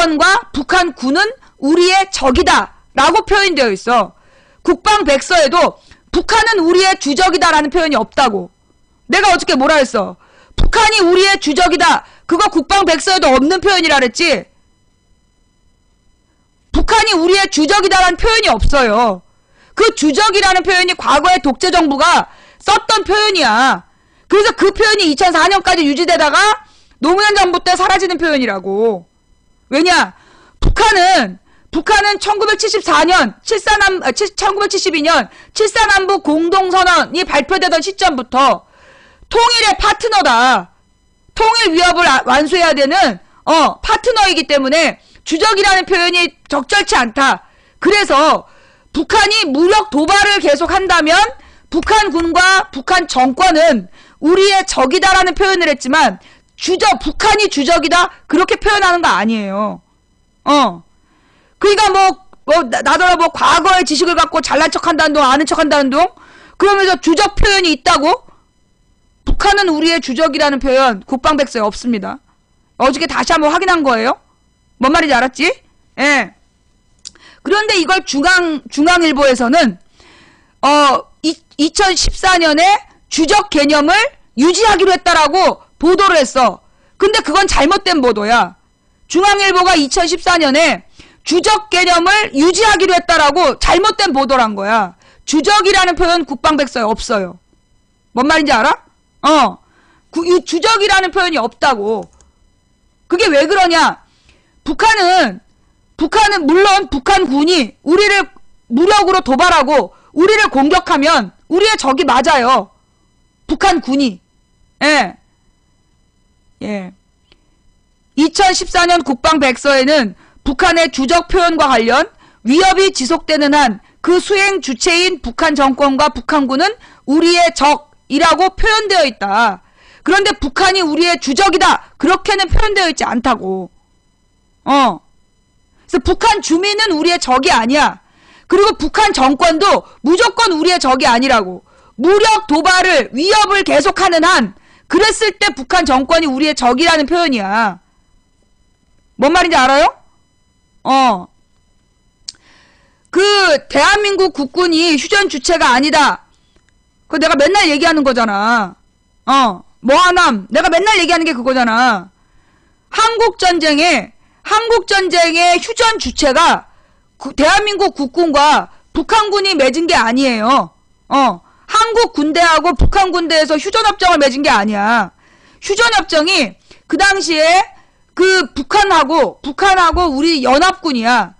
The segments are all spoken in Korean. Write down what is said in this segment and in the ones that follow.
정권과 북한군은 우리의 적이다 라고 표현되어 있어. 국방백서에도 북한은 우리의 주적이다 라는 표현이 없다고. 내가 어저께 뭐라 했어? 북한이 우리의 주적이다. 그거 국방백서에도 없는 표현이라 그랬지? 북한이 우리의 주적이다라는 표현이 없어요. 그 주적이라는 표현이 과거의 독재정부가 썼던 표현이야. 그래서 그 표현이 2004년까지 유지되다가 노무현 정부 때 사라지는 표현이라고. 왜냐? 북한은 1972년 7.4남북 공동선언이 발표되던 시점부터 통일의 파트너다. 통일 위협을 완수해야 되는 파트너이기 때문에 주적이라는 표현이 적절치 않다. 그래서 북한이 무력 도발을 계속한다면 북한군과 북한 정권은 우리의 적이다라는 표현을 했지만 북한이 주적이다 그렇게 표현하는 거 아니에요. 그러니까 나더러 과거의 지식을 갖고 잘난 척한다는 둥 아는 척한다는 둥 그러면서 주적 표현이 있다고? 북한은 우리의 주적이라는 표현 국방백서에 없습니다. 어저께 다시 한번 확인한 거예요. 뭔 말인지 알았지? 예. 그런데 이걸 중앙일보에서는 2014년에 주적 개념을 유지하기로 했다라고 보도를 했어. 근데 그건 잘못된 보도야. 중앙일보가 2014년에 주적 개념을 유지하기로 했다라고 잘못된 보도를 한 거야. 주적이라는 표현 국방백서에 없어요. 뭔 말인지 알아? 이 주적이라는 표현이 없다고. 그게 왜 그러냐? 북한은 물론 북한군이 우리를 무력으로 도발하고 우리를 공격하면 우리의 적이 맞아요. 북한군이. 예. 2014년 국방백서에는 북한의 주적 표현과 관련 위협이 지속되는 한 그 수행 주체인 북한 정권과 북한군은 우리의 적이라고 표현되어 있다. 그런데 북한이 우리의 주적이다. 그렇게는 표현되어 있지 않다고. 그래서 북한 주민은 우리의 적이 아니야. 그리고 북한 정권도 무조건 우리의 적이 아니라고. 무력 도발을 위협을 계속하는 한 그랬을 때 북한 정권이 우리의 적이라는 표현이야. 뭔 말인지 알아요? 그 대한민국 국군이 휴전 주체가 아니다. 그거 내가 맨날 얘기하는 거잖아. 뭐하남 내가 맨날 얘기하는 게 그거잖아. 한국전쟁의 휴전 주체가 대한민국 국군과 북한군이 맺은 게 아니에요. 한국 군대하고 북한 군대에서 휴전협정을 맺은 게 아니야. 휴전협정이 그 당시에 그 북한하고 우리 연합군이야.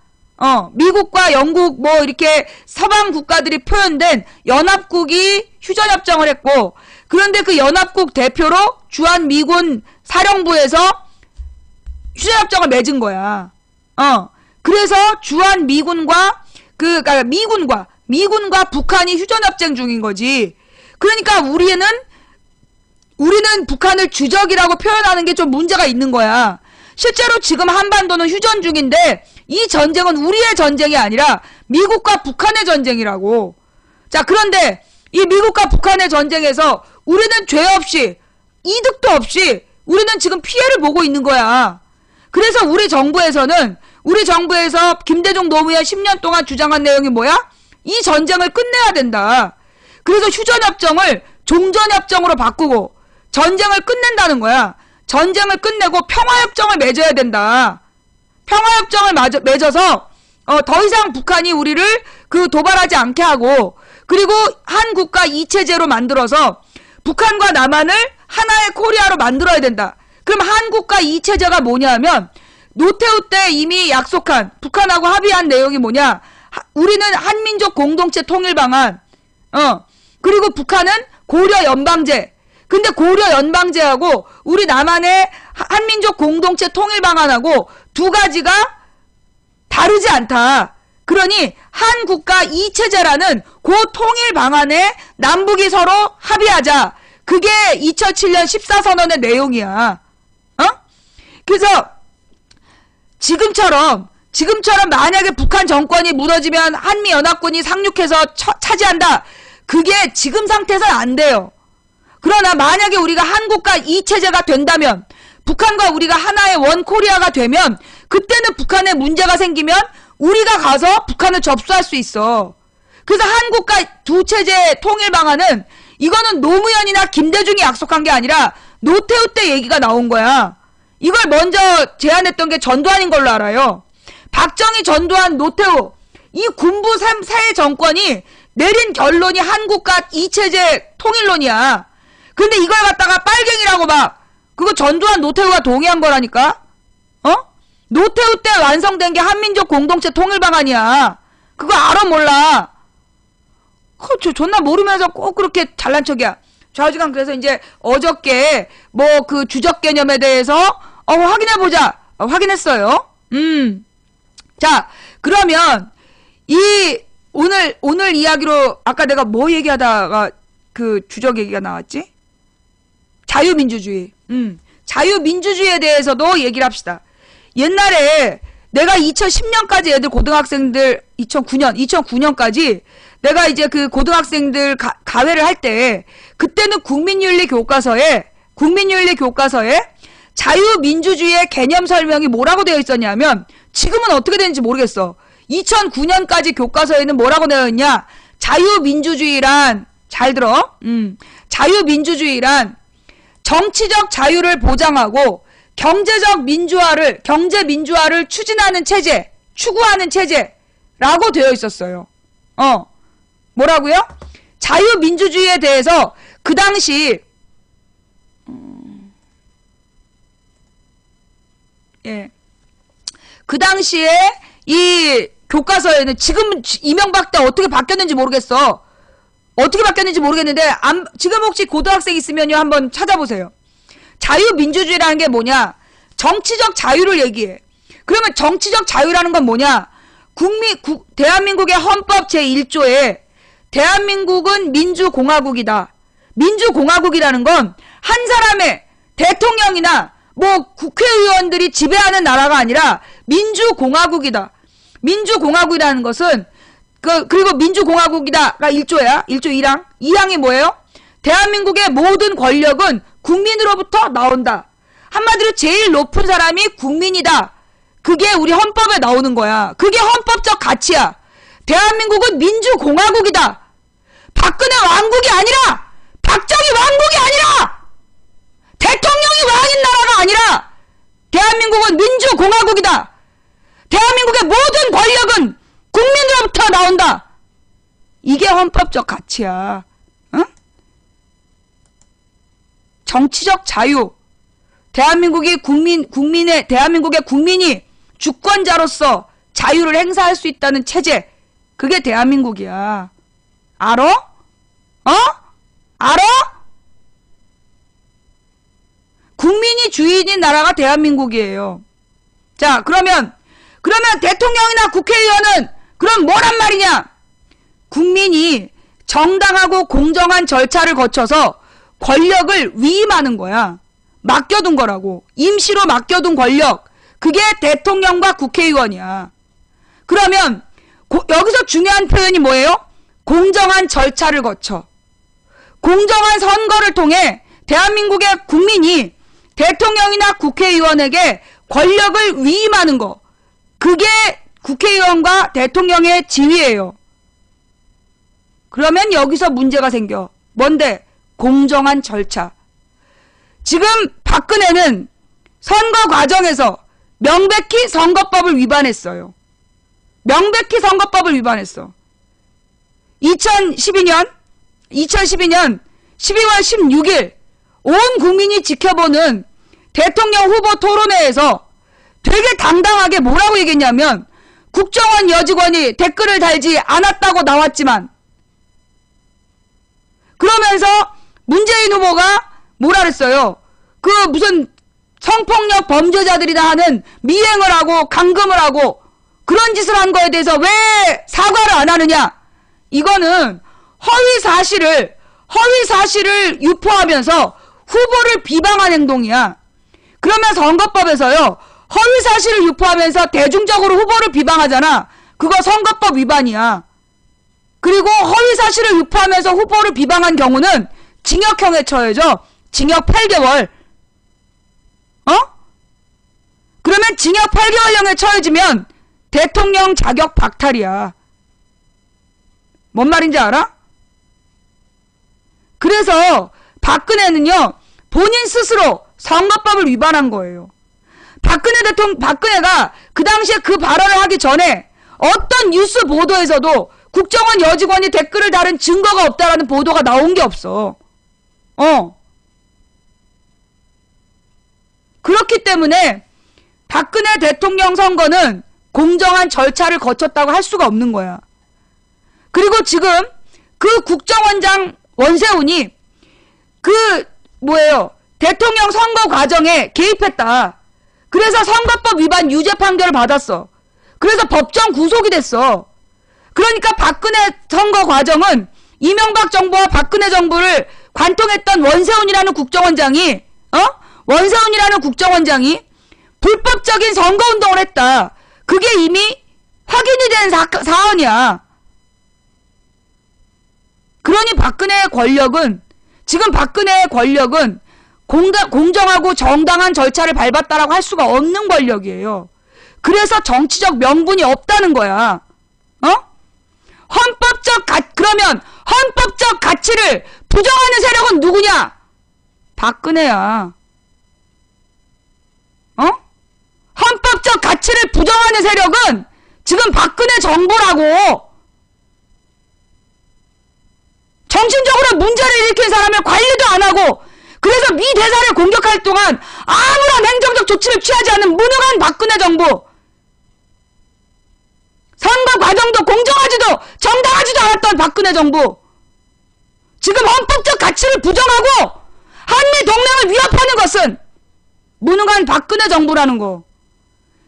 미국과 영국 이렇게 서방 국가들이 표현된 연합국이 휴전협정을 했고, 그런데 그 연합국 대표로 주한미군 사령부에서 휴전협정을 맺은 거야. 그래서 주한미군과 미군과 북한이 휴전협정 중인 거지. 그러니까 우리는 북한을 주적이라고 표현하는 게 좀 문제가 있는 거야. 실제로 지금 한반도는 휴전 중인데 이 전쟁은 우리의 전쟁이 아니라 미국과 북한의 전쟁이라고. 자, 그런데 이 미국과 북한의 전쟁에서 우리는 죄 없이 이득도 없이 우리는 지금 피해를 보고 있는 거야. 그래서 우리 정부에서 김대중 노무현 10년 동안 주장한 내용이 뭐야? 이 전쟁을 끝내야 된다. 그래서 휴전협정을 종전협정으로 바꾸고 전쟁을 끝낸다는 거야. 전쟁을 끝내고 평화협정을 맺어야 된다. 평화협정을 맺어서 더 이상 북한이 우리를 도발하지 않게 하고, 그리고 한 국가 이체제로 만들어서 북한과 남한을 하나의 코리아로 만들어야 된다. 그럼 한 국가 이체제가 뭐냐면 노태우 때 이미 약속한 북한하고 합의한 내용이 뭐냐? 우리는 한민족 공동체 통일 방안, 그리고 북한은 고려 연방제. 근데 고려 연방제하고 우리 남한의 한민족 공동체 통일 방안하고 두 가지가 다르지 않다. 그러니 한 국가 이체제라는 그 통일 방안에 남북이 서로 합의하자. 그게 2007년 14선언의 내용이야. 그래서 지금처럼 만약에 북한 정권이 무너지면 한미연합군이 상륙해서 차지한다. 그게 지금 상태에서는 안 돼요. 그러나 만약에 우리가 한국과 이체제가 된다면 북한과 우리가 하나의 원 코리아가 되면 그때는 북한에 문제가 생기면 우리가 가서 북한을 접수할 수 있어. 그래서 한국과 두 체제 통일 방안은 이거는 노무현이나 김대중이 약속한 게 아니라 노태우 때 얘기가 나온 거야. 이걸 먼저 제안했던 게 전두환인 걸로 알아요. 박정희, 전두환, 노태우 이 군부 새 정권이 내린 결론이 한국과 이체제 통일론이야. 근데 이걸 갖다가 빨갱이라고 막 그거 전두환, 노태우가 동의한 거라니까? 어? 노태우 때 완성된 게 한민족 공동체 통일 방안이야. 그거 알아 몰라? 존나 모르면서 꼭 그렇게 잘난 척이야. 좌우지간 그래서 이제 어저께 뭐 그 주적 개념에 대해서 확인해보자. 확인했어요. 자, 그러면 오늘 이야기로 아까 내가 뭐 얘기하다가 그 주적 얘기가 나왔지? 자유민주주의. 자유민주주의에 대해서도 얘기를 합시다. 옛날에 내가 2010년까지 애들 고등학생들 2009년까지 내가 이제 그 고등학생들 가회를 할 때 그때는 국민윤리 교과서에 자유민주주의의 개념 설명이 뭐라고 되어 있었냐면 지금은 어떻게 되는지 모르겠어. 2009년까지 교과서에는 뭐라고 되어 있냐? 자유민주주의란 잘 들어. 자유민주주의란 정치적 자유를 보장하고 경제 민주화를 추진하는 체제, 추구하는 체제라고 되어 있었어요. 뭐라고요? 자유민주주의에 대해서 그 당시 그 당시에 이 교과서에는 지금 이명박 때 어떻게 바뀌었는지 모르겠어. 어떻게 바뀌었는지 모르겠는데 지금 혹시 고등학생 있으면요 한번 찾아보세요. 자유민주주의라는 게 뭐냐? 정치적 자유를 얘기해. 그러면 정치적 자유라는 건 뭐냐? 대한민국의 헌법 제1조에 대한민국은 민주공화국이다. 민주공화국이라는 건 한 사람의 대통령이나 뭐 국회의원들이 지배하는 나라가 아니라 민주공화국이다. 민주공화국이라는 것은 그리고 민주공화국이다가 1조야. 1조 1항. 2항이 뭐예요? 대한민국의 모든 권력은 국민으로부터 나온다. 한마디로 제일 높은 사람이 국민이다. 그게 우리 헌법에 나오는 거야. 그게 헌법적 가치야. 대한민국은 민주공화국이다. 박근혜 왕국이 아니라 박정희 왕국이 아니라 대통령이 왕인 나라가 아니라 대한민국은 민주공화국이다. 대한민국의 모든 권력은 국민으로부터 나온다. 이게 헌법적 가치야. 응? 정치적 자유. 대한민국의 국민이 주권자로서 자유를 행사할 수 있다는 체제. 그게 대한민국이야. 알아? 알아? 국민이 주인인 나라가 대한민국이에요. 자, 그러면 대통령이나 국회의원은 그럼 뭐란 말이냐? 국민이 정당하고 공정한 절차를 거쳐서 권력을 위임하는 거야. 맡겨둔 거라고. 임시로 맡겨둔 권력. 그게 대통령과 국회의원이야. 그러면 여기서 중요한 표현이 뭐예요? 공정한 절차를 거쳐. 공정한 선거를 통해 대한민국의 국민이 대통령이나 국회의원에게 권력을 위임하는 거. 그게 국회의원과 대통령의 지위예요. 그러면 여기서 문제가 생겨. 뭔데? 공정한 절차. 지금 박근혜는 선거 과정에서 명백히 선거법을 위반했어요. 명백히 선거법을 위반했어. 2012년 12월 16일 온 국민이 지켜보는 대통령 후보 토론회에서 되게 당당하게 뭐라고 얘기했냐면 국정원 여직원이 댓글을 달지 않았다고 나왔지만 그러면서 문재인 후보가 뭐라 그랬어요? 그 무슨 성폭력 범죄자들이나 하는 미행을 하고 감금을 하고 그런 짓을 한 거에 대해서 왜 사과를 안 하느냐? 이거는 허위 사실을 유포하면서 후보를 비방한 행동이야. 그러면 선거법에서요. 허위 사실을 유포하면서 대중적으로 후보를 비방하잖아. 그거 선거법 위반이야. 그리고 허위 사실을 유포하면서 후보를 비방한 경우는 징역형에 처해져. 징역 8개월. 그러면 징역 8개월형에 처해지면 대통령 자격 박탈이야. 뭔 말인지 알아? 그래서 박근혜는요, 본인 스스로 선거법을 위반한 거예요. 박근혜가 그 당시에 그 발언을 하기 전에 어떤 뉴스 보도에서도 국정원 여직원이 댓글을 달은 증거가 없다라는 보도가 나온 게 없어. 그렇기 때문에 박근혜 대통령 선거는 공정한 절차를 거쳤다고 할 수가 없는 거야. 그리고 지금 그 국정원장 원세훈이 대통령 선거 과정에 개입했다. 그래서 선거법 위반 유죄 판결을 받았어. 그래서 법정 구속이 됐어. 그러니까 박근혜 선거 과정은 이명박 정부와 박근혜 정부를 관통했던 원세훈이라는 국정원장이 불법적인 선거운동을 했다. 그게 이미 확인이 된 사안이야. 그러니 지금 박근혜의 권력은 공정하고 정당한 절차를 밟았다라고 할 수가 없는 권력이에요. 그래서 정치적 명분이 없다는 거야. 그러면 헌법적 가치를 부정하는 세력은 누구냐? 박근혜야. 헌법적 가치를 부정하는 세력은 지금 박근혜 정부라고. 정신적으로 문제를 일으킨 사람을 관리도 안 하고, 그래서 미 대사를 공격할 동안 아무런 행정적 조치를 취하지 않은 무능한 박근혜 정부. 선거 과정도 공정하지도 정당하지도 않았던 박근혜 정부. 지금 헌법적 가치를 부정하고 한미 동맹을 위협하는 것은 무능한 박근혜 정부라는 거.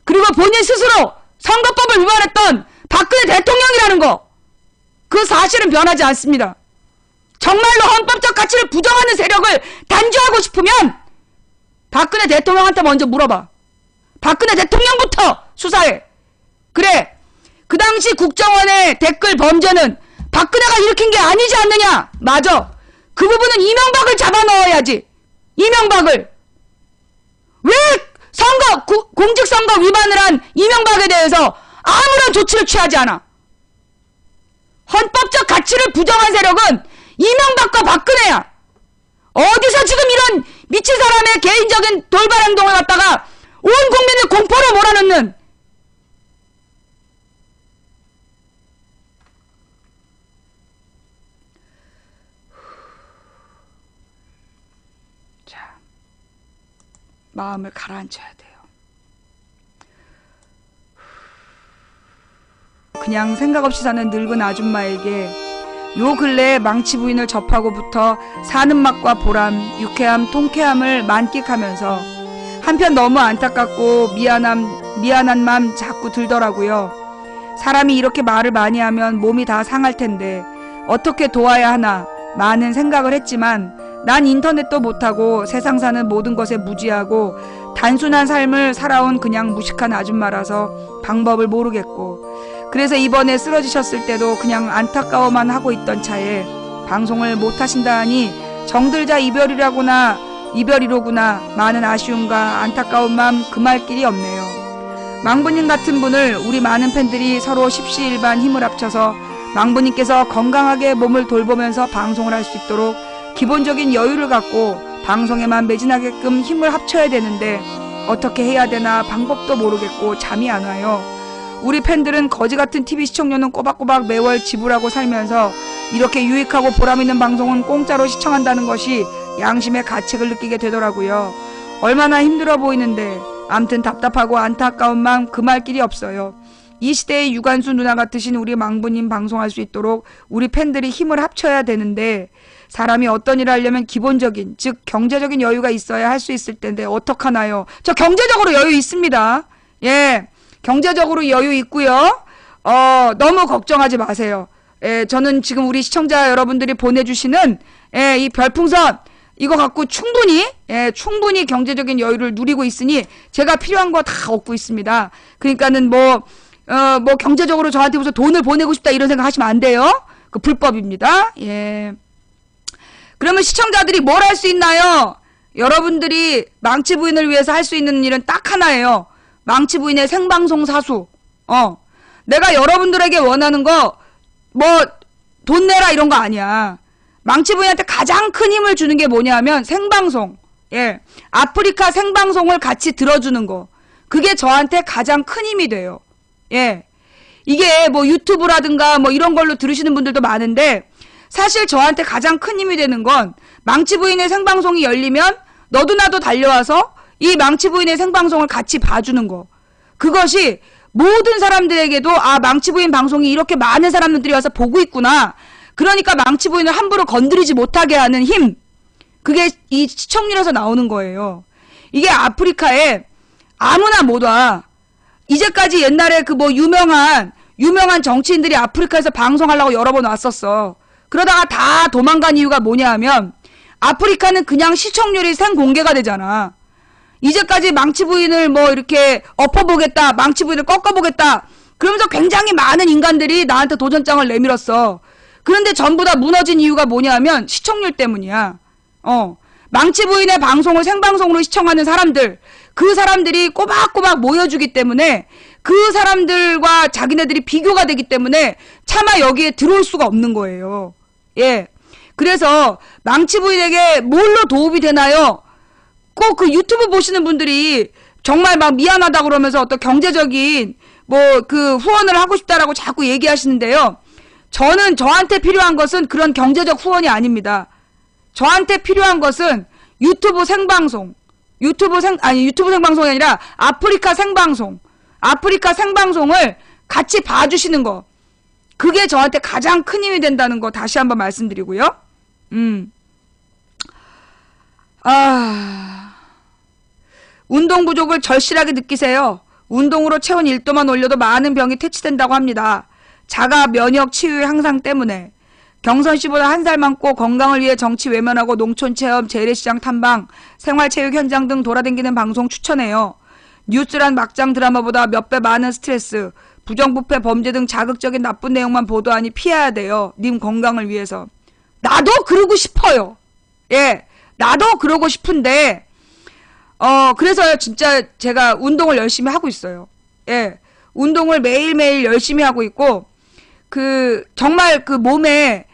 그리고 본인 스스로 선거법을 위반했던 박근혜 대통령이라는 거. 그 사실은 변하지 않습니다. 정말로 헌법적 가치를 부정하는 세력을 단죄하고 싶으면 박근혜 대통령한테 먼저 물어봐. 박근혜 대통령부터 수사해. 그래, 그 당시 국정원의 댓글 범죄는 박근혜가 일으킨 게 아니지 않느냐? 맞아. 그 부분은 이명박을 잡아넣어야지. 이명박을. 왜 공직선거 위반을 한 이명박에 대해서 아무런 조치를 취하지 않아? 헌법적 가치를 부정한 세력은 이명박과 박근혜야. 어디서 지금 이런 미친 사람의 개인적인 돌발 행동을 갖다가 온 국민을 공포로 몰아넣는. 자, 마음을 가라앉혀야 돼요. 그냥 생각 없이 사는 늙은 아줌마에게 요 근래에 망치 부인을 접하고부터 사는 맛과 보람, 유쾌함, 통쾌함을 만끽하면서 한편 너무 안타깝고 미안한 맘 자꾸 들더라고요. 사람이 이렇게 말을 많이 하면 몸이 다 상할 텐데 어떻게 도와야 하나 많은 생각을 했지만 난 인터넷도 못하고 세상 사는 모든 것에 무지하고 단순한 삶을 살아온 그냥 무식한 아줌마라서 방법을 모르겠고, 그래서 이번에 쓰러지셨을 때도 그냥 안타까워만 하고 있던 차에 방송을 못하신다 하니 정들자 이별이로구나 많은 아쉬움과 안타까운 마음 금할 길이 없네요. 망부님 같은 분을 우리 많은 팬들이 서로 십시일반 힘을 합쳐서 망부님께서 건강하게 몸을 돌보면서 방송을 할 수 있도록 기본적인 여유를 갖고 방송에만 매진하게끔 힘을 합쳐야 되는데 어떻게 해야 되나 방법도 모르겠고 잠이 안 와요. 우리 팬들은 거지같은 TV 시청료는 꼬박꼬박 매월 지불하고 살면서 이렇게 유익하고 보람있는 방송은 공짜로 시청한다는 것이 양심의 가책을 느끼게 되더라고요. 얼마나 힘들어 보이는데 암튼 답답하고 안타까운 마음 금할 길이 없어요. 이 시대의 유관수 누나 같으신 우리 망부님 방송할 수 있도록 우리 팬들이 힘을 합쳐야 되는데 사람이 어떤 일을 하려면 기본적인, 즉 경제적인 여유가 있어야 할 수 있을 텐데 어떡하나요? 저 경제적으로 여유 있습니다. 예, 경제적으로 여유 있고요. 너무 걱정하지 마세요. 예, 저는 지금 우리 시청자 여러분들이 보내주시는 이 별풍선 이거 갖고 충분히 경제적인 여유를 누리고 있으니 제가 필요한 거 다 얻고 있습니다. 그러니까는 뭐 경제적으로 저한테 무슨 돈을 보내고 싶다 이런 생각 하시면 안 돼요. 그 불법입니다. 예. 그러면 시청자들이 뭘 할 수 있나요? 여러분들이 망치 부인을 위해서 할 수 있는 일은 딱 하나예요. 망치 부인의 생방송 사수. 내가 여러분들에게 원하는 거 뭐 돈 내라 이런 거 아니야. 망치 부인한테 가장 큰 힘을 주는 게 뭐냐면 생방송. 예. 아프리카 생방송을 같이 들어주는 거. 그게 저한테 가장 큰 힘이 돼요. 예. 이게 뭐 유튜브라든가 뭐 이런 걸로 들으시는 분들도 많은데 사실 저한테 가장 큰 힘이 되는 건 망치 부인의 생방송이 열리면 너도 나도 달려와서 이 망치 부인의 생방송을 같이 봐주는 거. 그것이 모든 사람들에게도 아 망치 부인 방송이 이렇게 많은 사람들이 와서 보고 있구나. 그러니까 망치 부인을 함부로 건드리지 못하게 하는 힘. 그게 이 시청률에서 나오는 거예요. 이게 아프리카에 아무나 못 와. 이제까지 옛날에 그 뭐 유명한 정치인들이 아프리카에서 방송하려고 여러 번 왔었어. 그러다가 다 도망간 이유가 뭐냐 하면 아프리카는 그냥 시청률이 생공개가 되잖아. 이제까지 망치 부인을 뭐 이렇게 엎어보겠다, 망치 부인을 꺾어보겠다 그러면서 굉장히 많은 인간들이 나한테 도전장을 내밀었어. 그런데 전부 다 무너진 이유가 뭐냐 하면 시청률 때문이야. 망치 부인의 방송을 생방송으로 시청하는 사람들, 그 사람들이 꼬박꼬박 모여주기 때문에 그 사람들과 자기네들이 비교가 되기 때문에 차마 여기에 들어올 수가 없는 거예요. 예. 그래서 망치 부인에게 뭘로 도움이 되나요? 꼭 그 유튜브 보시는 분들이 정말 막 미안하다 그러면서 어떤 경제적인 뭐 그 후원을 하고 싶다라고 자꾸 얘기하시는데요. 저한테 필요한 것은 그런 경제적 후원이 아닙니다. 저한테 필요한 것은 유튜브 생방송이 아니라 아프리카 생방송을 같이 봐주시는 거. 그게 저한테 가장 큰 힘이 된다는 거 다시 한번 말씀드리고요. 운동 부족을 절실하게 느끼세요. 운동으로 체온 1도만 올려도 많은 병이 퇴치된다고 합니다. 자가 면역 치유 향상 때문에. 경선 씨보다 한 살 많고 건강을 위해 정치 외면하고 농촌 체험, 재래시장 탐방, 생활체육 현장 등 돌아다니는 방송 추천해요. 뉴스란 막장 드라마보다 몇 배 많은 스트레스, 부정부패, 범죄 등 자극적인 나쁜 내용만 보도하니 피해야 돼요. 님 건강을 위해서. 나도 그러고 싶어요. 예, 나도 그러고 싶은데 그래서 진짜 제가 운동을 열심히 하고 있어요. 예, 운동을 매일매일 열심히 하고 있고 정말 그 몸에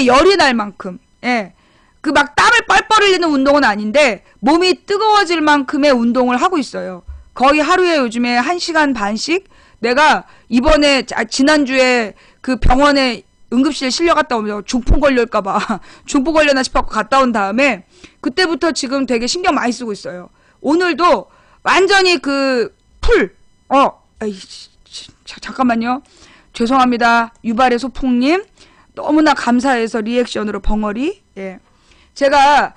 열이 날 만큼, 예, 그 막 땀을 뻘뻘 흘리는 운동은 아닌데 몸이 뜨거워질 만큼의 운동을 하고 있어요. 거의 하루에 요즘에 1시간 반씩. 내가 이번에 지난주에 그 병원에 응급실 실려갔다 오면서 중풍 걸릴까봐 중풍 걸려나 싶어서 갔다 온 다음에 그때부터 지금 되게 신경 많이 쓰고 있어요. 오늘도 완전히 잠깐만요. 죄송합니다. 유발의 소풍님. 너무나 감사해서 리액션으로 벙어리. 예. 제가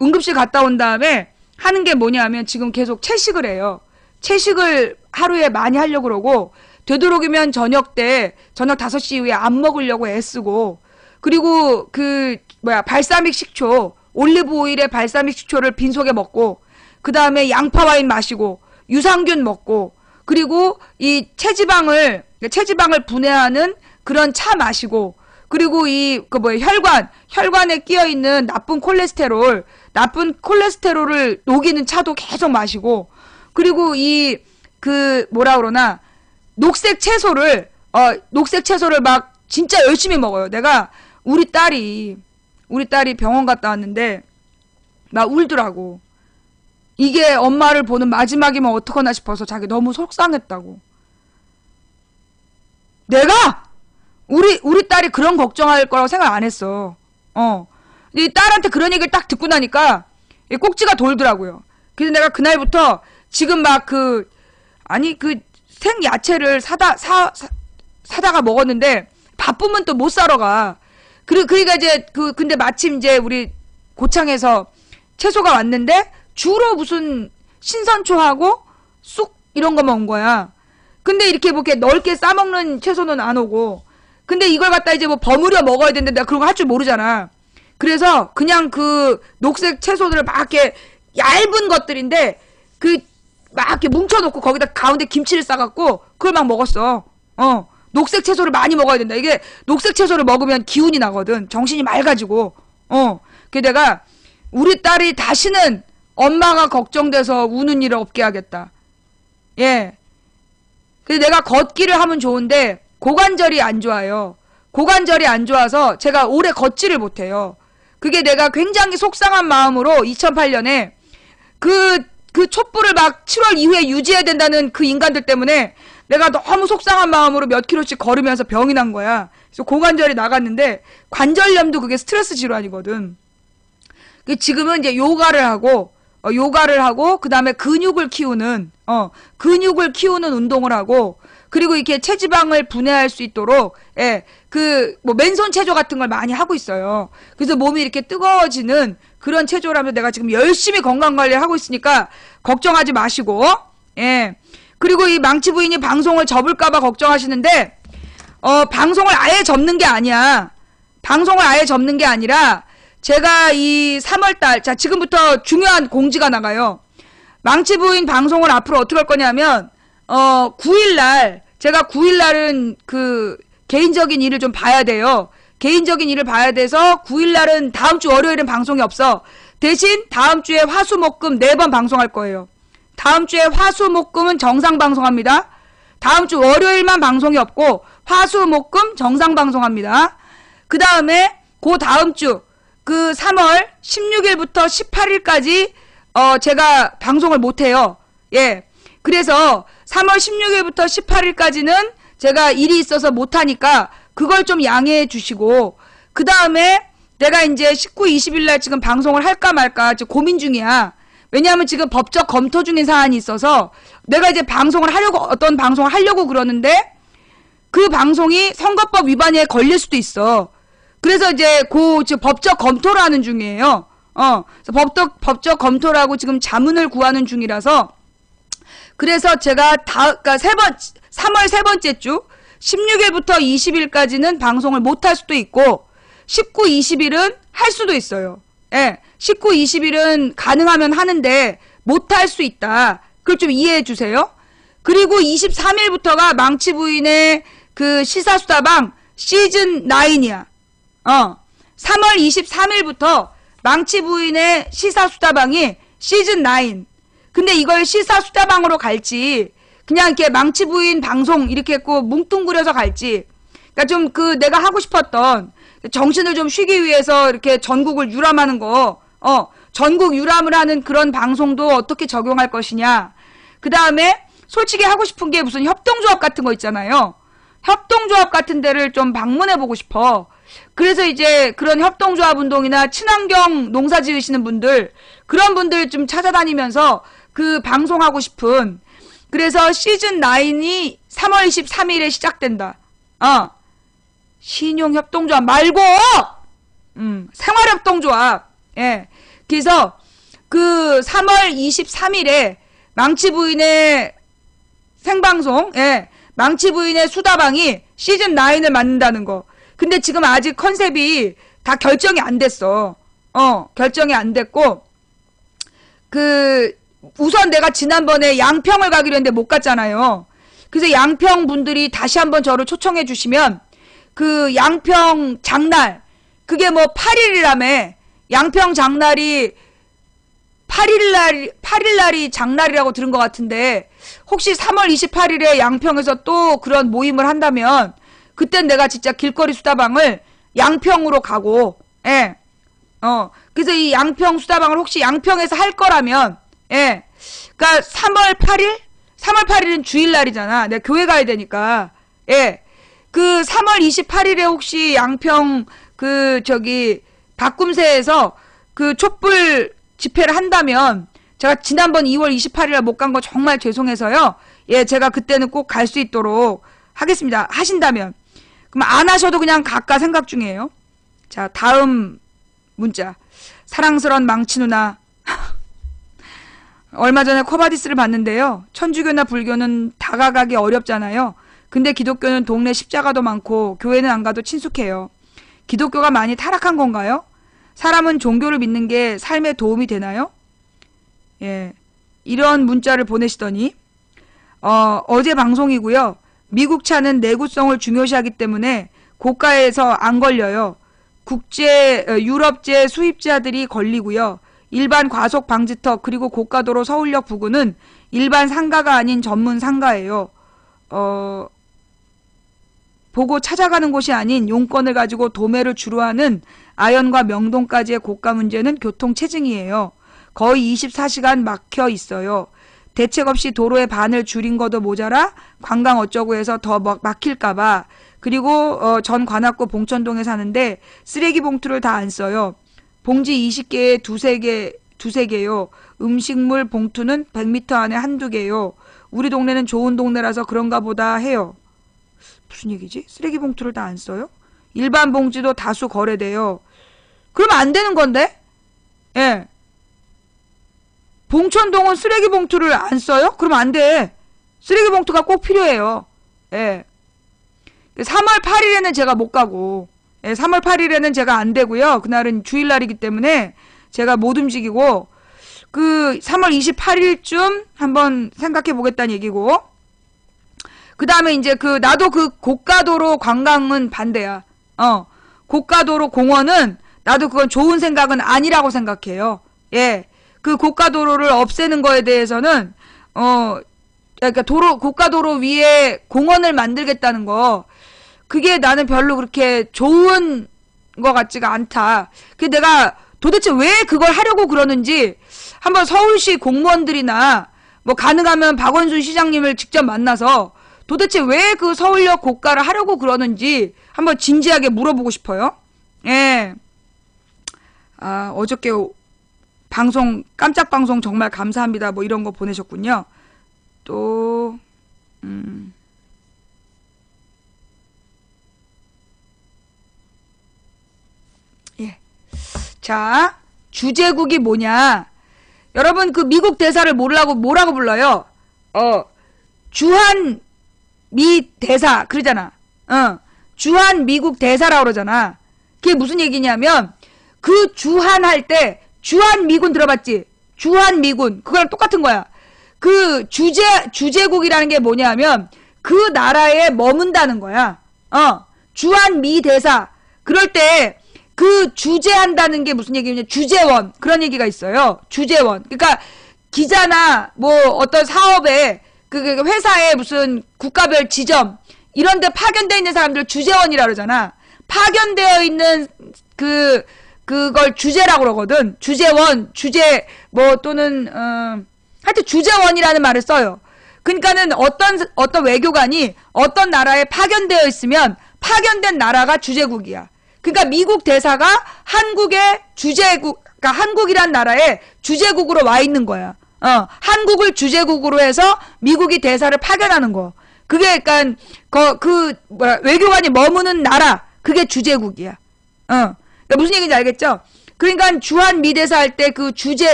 응급실 갔다 온 다음에 하는 게 뭐냐면 지금 계속 채식을 해요. 채식을 하루에 많이 하려고 그러고 되도록이면 저녁 5시 이후에 안 먹으려고 애쓰고 그리고 발사믹 식초, 올리브 오일에 발사믹 식초를 빈속에 먹고 그 다음에 양파 와인 마시고 유산균 먹고 그리고 이 체지방을 분해하는 그런 차 마시고 그리고 혈관에 끼어 있는 나쁜 콜레스테롤을 녹이는 차도 계속 마시고 그리고 녹색 채소를 막 진짜 열심히 먹어요. 내가 우리 딸이 병원 갔다 왔는데 막 울더라고. 이게 엄마를 보는 마지막이면 어떡하나 싶어서 자기 너무 속상했다고. 내가 우리 딸이 그런 걱정할 거라고 생각 안 했어. 이 딸한테 그런 얘기를 딱 듣고 나니까 꼭지가 돌더라고요. 그래서 내가 그날부터 지금 생야채를 사다가 먹었는데 바쁘면 또 못 사러 가. 그러니까 이제 근데 마침 이제 우리 고창에서 채소가 왔는데 주로 무슨 신선초하고 쑥 이런 거만 온 거야. 근데 이렇게 넓게 싸먹는 채소는 안 오고. 근데 이걸 갖다 이제 버무려 먹어야 되는데 내가 그런 거 할 줄 모르잖아. 그래서 그냥 녹색 채소들을 막 이렇게 얇은 것들인데 막 이렇게 뭉쳐놓고 거기다 가운데 김치를 싸갖고 그걸 막 먹었어. 녹색 채소를 많이 먹어야 된다. 이게 녹색 채소를 먹으면 기운이 나거든. 정신이 맑아지고. 그래서 내가 우리 딸이 다시는 엄마가 걱정돼서 우는 일을 없게 하겠다. 예. 그래서 내가 걷기를 하면 좋은데 고관절이 안 좋아요. 고관절이 안 좋아서 제가 오래 걷지를 못해요. 그게 내가 굉장히 속상한 마음으로 2008년에 그 촛불을 막 7월 이후에 유지해야 된다는 그 인간들 때문에 내가 너무 속상한 마음으로 몇 킬로씩 걸으면서 병이 난 거야. 그래서 고관절이 나갔는데 관절염도 그게 스트레스 질환이거든. 지금은 이제 요가를 하고 그 다음에 근육을 키우는 운동을 하고, 그리고 이렇게 체지방을 분해할 수 있도록, 예, 뭐 맨손 체조 같은 걸 많이 하고 있어요. 그래서 몸이 이렇게 뜨거워지는 그런 체조를 하면서 내가 지금 열심히 건강관리를 하고 있으니까 걱정하지 마시고, 예. 그리고 이 망치 부인이 방송을 접을까봐 걱정하시는데, 방송을 아예 접는 게 아니야. 방송을 아예 접는 게 아니라, 제가 이 3월달, 자, 지금부터 중요한 공지가 나가요. 망치 부인 방송을 앞으로 어떻게 할 거냐면, 9일날, 제가 9일날은 그, 개인적인 일을 좀 봐야 돼요. 개인적인 일을 봐야 돼서, 9일날은 다음 주 월요일은 방송이 없어. 대신 다음 주에 화, 수, 목, 금 4번 방송할 거예요. 다음 주에 화, 수, 목, 금은 정상 방송합니다. 다음 주 월요일만 방송이 없고, 화, 수, 목, 금 정상 방송합니다. 그 다음에, 그 다음 주, 그 3월 16일부터 18일까지 제가 방송을 못해요. 예. 그래서 3월 16일부터 18일까지는 제가 일이 있어서 못하니까 그걸 좀 양해해 주시고, 그 다음에 내가 이제 19, 20일날 지금 방송을 할까 말까 지금 고민 중이야. 왜냐하면 지금 법적 검토 중인 사안이 있어서 내가 이제 어떤 방송을 하려고 그러는데 그 방송이 선거법 위반에 걸릴 수도 있어. 그래서 이제 지금 법적 검토를 하는 중이에요. 그래서 법적 검토를 하고 지금 자문을 구하는 중이라서, 그래서 제가 그러니까 3월 세 번째 주 16일부터 20일까지는 방송을 못 할 수도 있고, 19, 20일은 할 수도 있어요. 예. 19, 20일은 가능하면 하는데 못 할 수 있다. 그걸 좀 이해해 주세요. 그리고 23일부터가 망치 부인의 그 시사수다방 시즌 9이야. 3월 23일부터 망치 부인의 시사수다방이 시즌 9. 근데 이걸 시사수다방으로 갈지, 그냥 이렇게 망치 부인 방송 이렇게 했고 뭉뚱그려서 갈지, 그러니까 좀 내가 하고 싶었던 정신을 좀 쉬기 위해서 이렇게 전국을 유람하는 거, 전국 유람을 하는 그런 방송도 어떻게 적용할 것이냐. 그 다음에 솔직히 하고 싶은 게 무슨 협동조합 같은 거 있잖아요. 협동조합 같은 데를 좀 방문해보고 싶어. 그래서 이제 그런 협동조합 운동이나 친환경 농사 지으시는 분들, 그런 분들 좀 찾아다니면서 그 방송하고 싶은, 그래서 시즌 9이 3월 23일에 시작된다. 신용협동조합 말고, 생활협동조합. 예. 그래서 그 3월 23일에 망치 부인의 생방송, 예. 망치 부인의 수다방이 시즌 9을 맞는다는 거. 근데 지금 아직 컨셉이 다 결정이 안 됐어. 결정이 안 됐고, 우선 내가 지난번에 양평을 가기로 했는데 못 갔잖아요. 그래서 양평 분들이 다시 한번 저를 초청해 주시면, 그 양평 장날, 그게 뭐 8일이라며, 양평 장날이 8일날이 장날이라고 들은 것 같은데, 혹시 3월 28일에 양평에서 또 그런 모임을 한다면, 그땐 내가 진짜 길거리 수다방을 양평으로 가고, 예. 그래서 이 양평 수다방을 혹시 양평에서 할 거라면, 예. 그니까 3월 8일? 3월 8일은 주일날이잖아. 내가 교회 가야 되니까. 예. 그 3월 28일에 혹시 양평 박꿈새에서 그 촛불 집회를 한다면, 제가 지난번 2월 28일에 못 간 거 정말 죄송해서요. 예, 제가 그때는 꼭 갈 수 있도록 하겠습니다. 하신다면. 그럼 안 하셔도 그냥 갈까 생각 중이에요. 자, 다음 문자. 사랑스러운 망치 누나. 얼마 전에 코바디스를 봤는데요. 천주교나 불교는 다가가기 어렵잖아요. 근데 기독교는 동네 십자가도 많고 교회는 안 가도 친숙해요. 기독교가 많이 타락한 건가요? 사람은 종교를 믿는 게 삶에 도움이 되나요? 예, 이런 문자를 보내시더니 어제 방송이고요. 미국 차는 내구성을 중요시하기 때문에 고가에서 안 걸려요. 유럽제 수입자들이 걸리고요. 일반 과속 방지턱 그리고 고가도로 서울역 부근은 일반 상가가 아닌 전문 상가예요. 보고 찾아가는 곳이 아닌 용건을 가지고 도매를 주로 하는 아현과 명동까지의 고가 문제는 교통체증이에요. 거의 24시간 막혀 있어요. 대책 없이 도로의 반을 줄인 것도 모자라 관광 어쩌고 해서 더 막힐까봐. 그리고 전 관악구 봉천동에 사는데 쓰레기 봉투를 다 안 써요. 봉지 20개에 두세 개요. 음식물 봉투는 100m 안에 한두 개요. 우리 동네는 좋은 동네라서 그런가 보다 해요. 무슨 얘기지? 쓰레기 봉투를 다 안 써요? 일반 봉지도 다수 거래돼요. 그러면 안 되는 건데? 예. 봉천동은 쓰레기 봉투를 안 써요? 그러면 안 돼. 쓰레기 봉투가 꼭 필요해요. 예. 3월 8일에는 제가 못 가고, 예, 3월 8일에는 제가 안 되고요. 그날은 주일날이기 때문에 제가 못 움직이고, 3월 28일쯤 한번 생각해 보겠다는 얘기고, 그 다음에 이제 나도 고가도로 관광은 반대야. 고가도로 공원은 나도 그건 좋은 생각은 아니라고 생각해요. 예. 고가도로를 없애는 거에 대해서는, 그러니까 고가도로 위에 공원을 만들겠다는 거, 그게 나는 별로 그렇게 좋은 것 같지가 않다. 내가 도대체 왜 그걸 하려고 그러는지, 한번 서울시 공무원들이나, 가능하면 박원순 시장님을 직접 만나서, 도대체 왜 서울역 고가를 하려고 그러는지, 한번 진지하게 물어보고 싶어요. 예. 어저께, 깜짝 방송 정말 감사합니다. 이런 거 보내셨군요. 또, 예. 자, 주제국이 뭐냐. 여러분, 미국 대사를 뭐라고 불러요? 주한 미 대사, 그러잖아. 주한 미국 대사라고 그러잖아. 그게 무슨 얘기냐면, 주한 할 때, 주한 미군 들어봤지? 주한 미군. 그거랑 똑같은 거야. 주제국이라는 게 뭐냐면, 그 나라에 머문다는 거야. 주한 미 대사. 그럴 때, 주재한다는 게 무슨 얘기냐면, 주재원. 그런 얘기가 있어요. 주재원. 그러니까, 기자나, 어떤 사업에, 회사에 무슨 국가별 지점, 이런 데 파견되어 있는 사람들 주재원이라 그러잖아. 파견되어 있는, 그걸 주재라고 그러거든. 주재원, 또는, 하여튼 주재원이라는 말을 써요. 그러니까는 어떤 외교관이 어떤 나라에 파견되어 있으면 파견된 나라가 주재국이야. 그러니까 미국 대사가 한국의 그러니까 한국이란 나라에 주재국으로 와 있는 거야. 한국을 주재국으로 해서 미국이 대사를 파견하는 거. 그게 그러니까 외교관이 머무는 나라, 그게 주재국이야. 그러니까 무슨 얘기인지 알겠죠? 그러니까 주한 미대사 할 때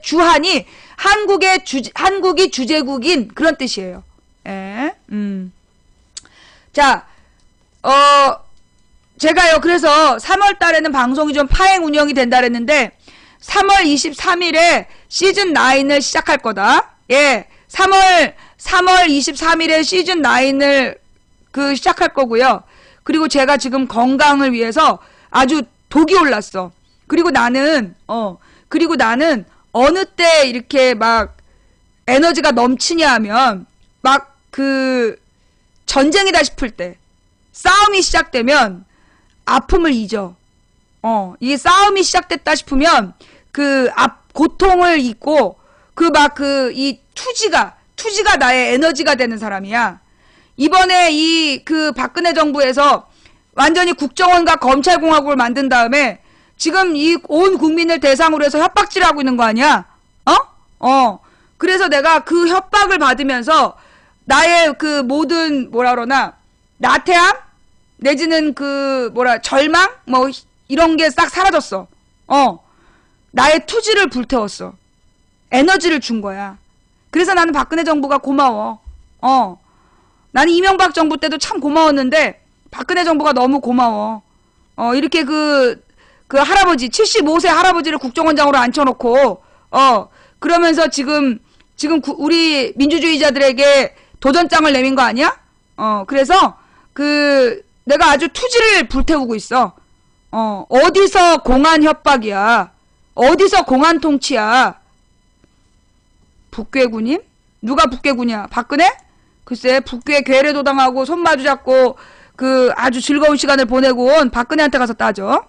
주한이 한국이 주재국인 그런 뜻이에요. 예. 자, 제가요, 그래서 3월 달에는 방송이 좀 파행 운영이 된다 그랬는데, 3월 23일에 시즌 9을 시작할 거다. 예. 3월 23일에 시즌 9을 시작할 거고요. 그리고 제가 지금 건강을 위해서 아주 독이 올랐어. 그리고 나는 어느 때 이렇게 막 에너지가 넘치냐 하면 전쟁이다 싶을 때, 싸움이 시작되면 아픔을 잊어. 이게 싸움이 시작됐다 싶으면 고통을 잊고 이 투지가 나의 에너지가 되는 사람이야. 이번에 박근혜 정부에서 완전히 국정원과 검찰공화국을 만든 다음에 지금 이 온 국민을 대상으로 해서 협박질하고 있는 거 아니야? 그래서 내가 그 협박을 받으면서 나의 모든 나태함? 내지는 절망? 이런 게 싹 사라졌어. 나의 투지를 불태웠어. 에너지를 준 거야. 그래서 나는 박근혜 정부가 고마워. 나는 이명박 정부 때도 참 고마웠는데, 박근혜 정부가 너무 고마워. 이렇게 할아버지, 75세 할아버지를 국정원장으로 앉혀놓고, 그러면서 지금 우리 민주주의자들에게 도전장을 내민 거 아니야? 그래서, 내가 아주 투지를 불태우고 있어. 어디서 공안 협박이야? 어디서 공안 통치야? 북괴군임? 누가 북괴군이야? 박근혜? 글쎄, 북괴 괴뢰도당하고 손 마주 잡고 그 아주 즐거운 시간을 보내고 온 박근혜한테 가서 따져.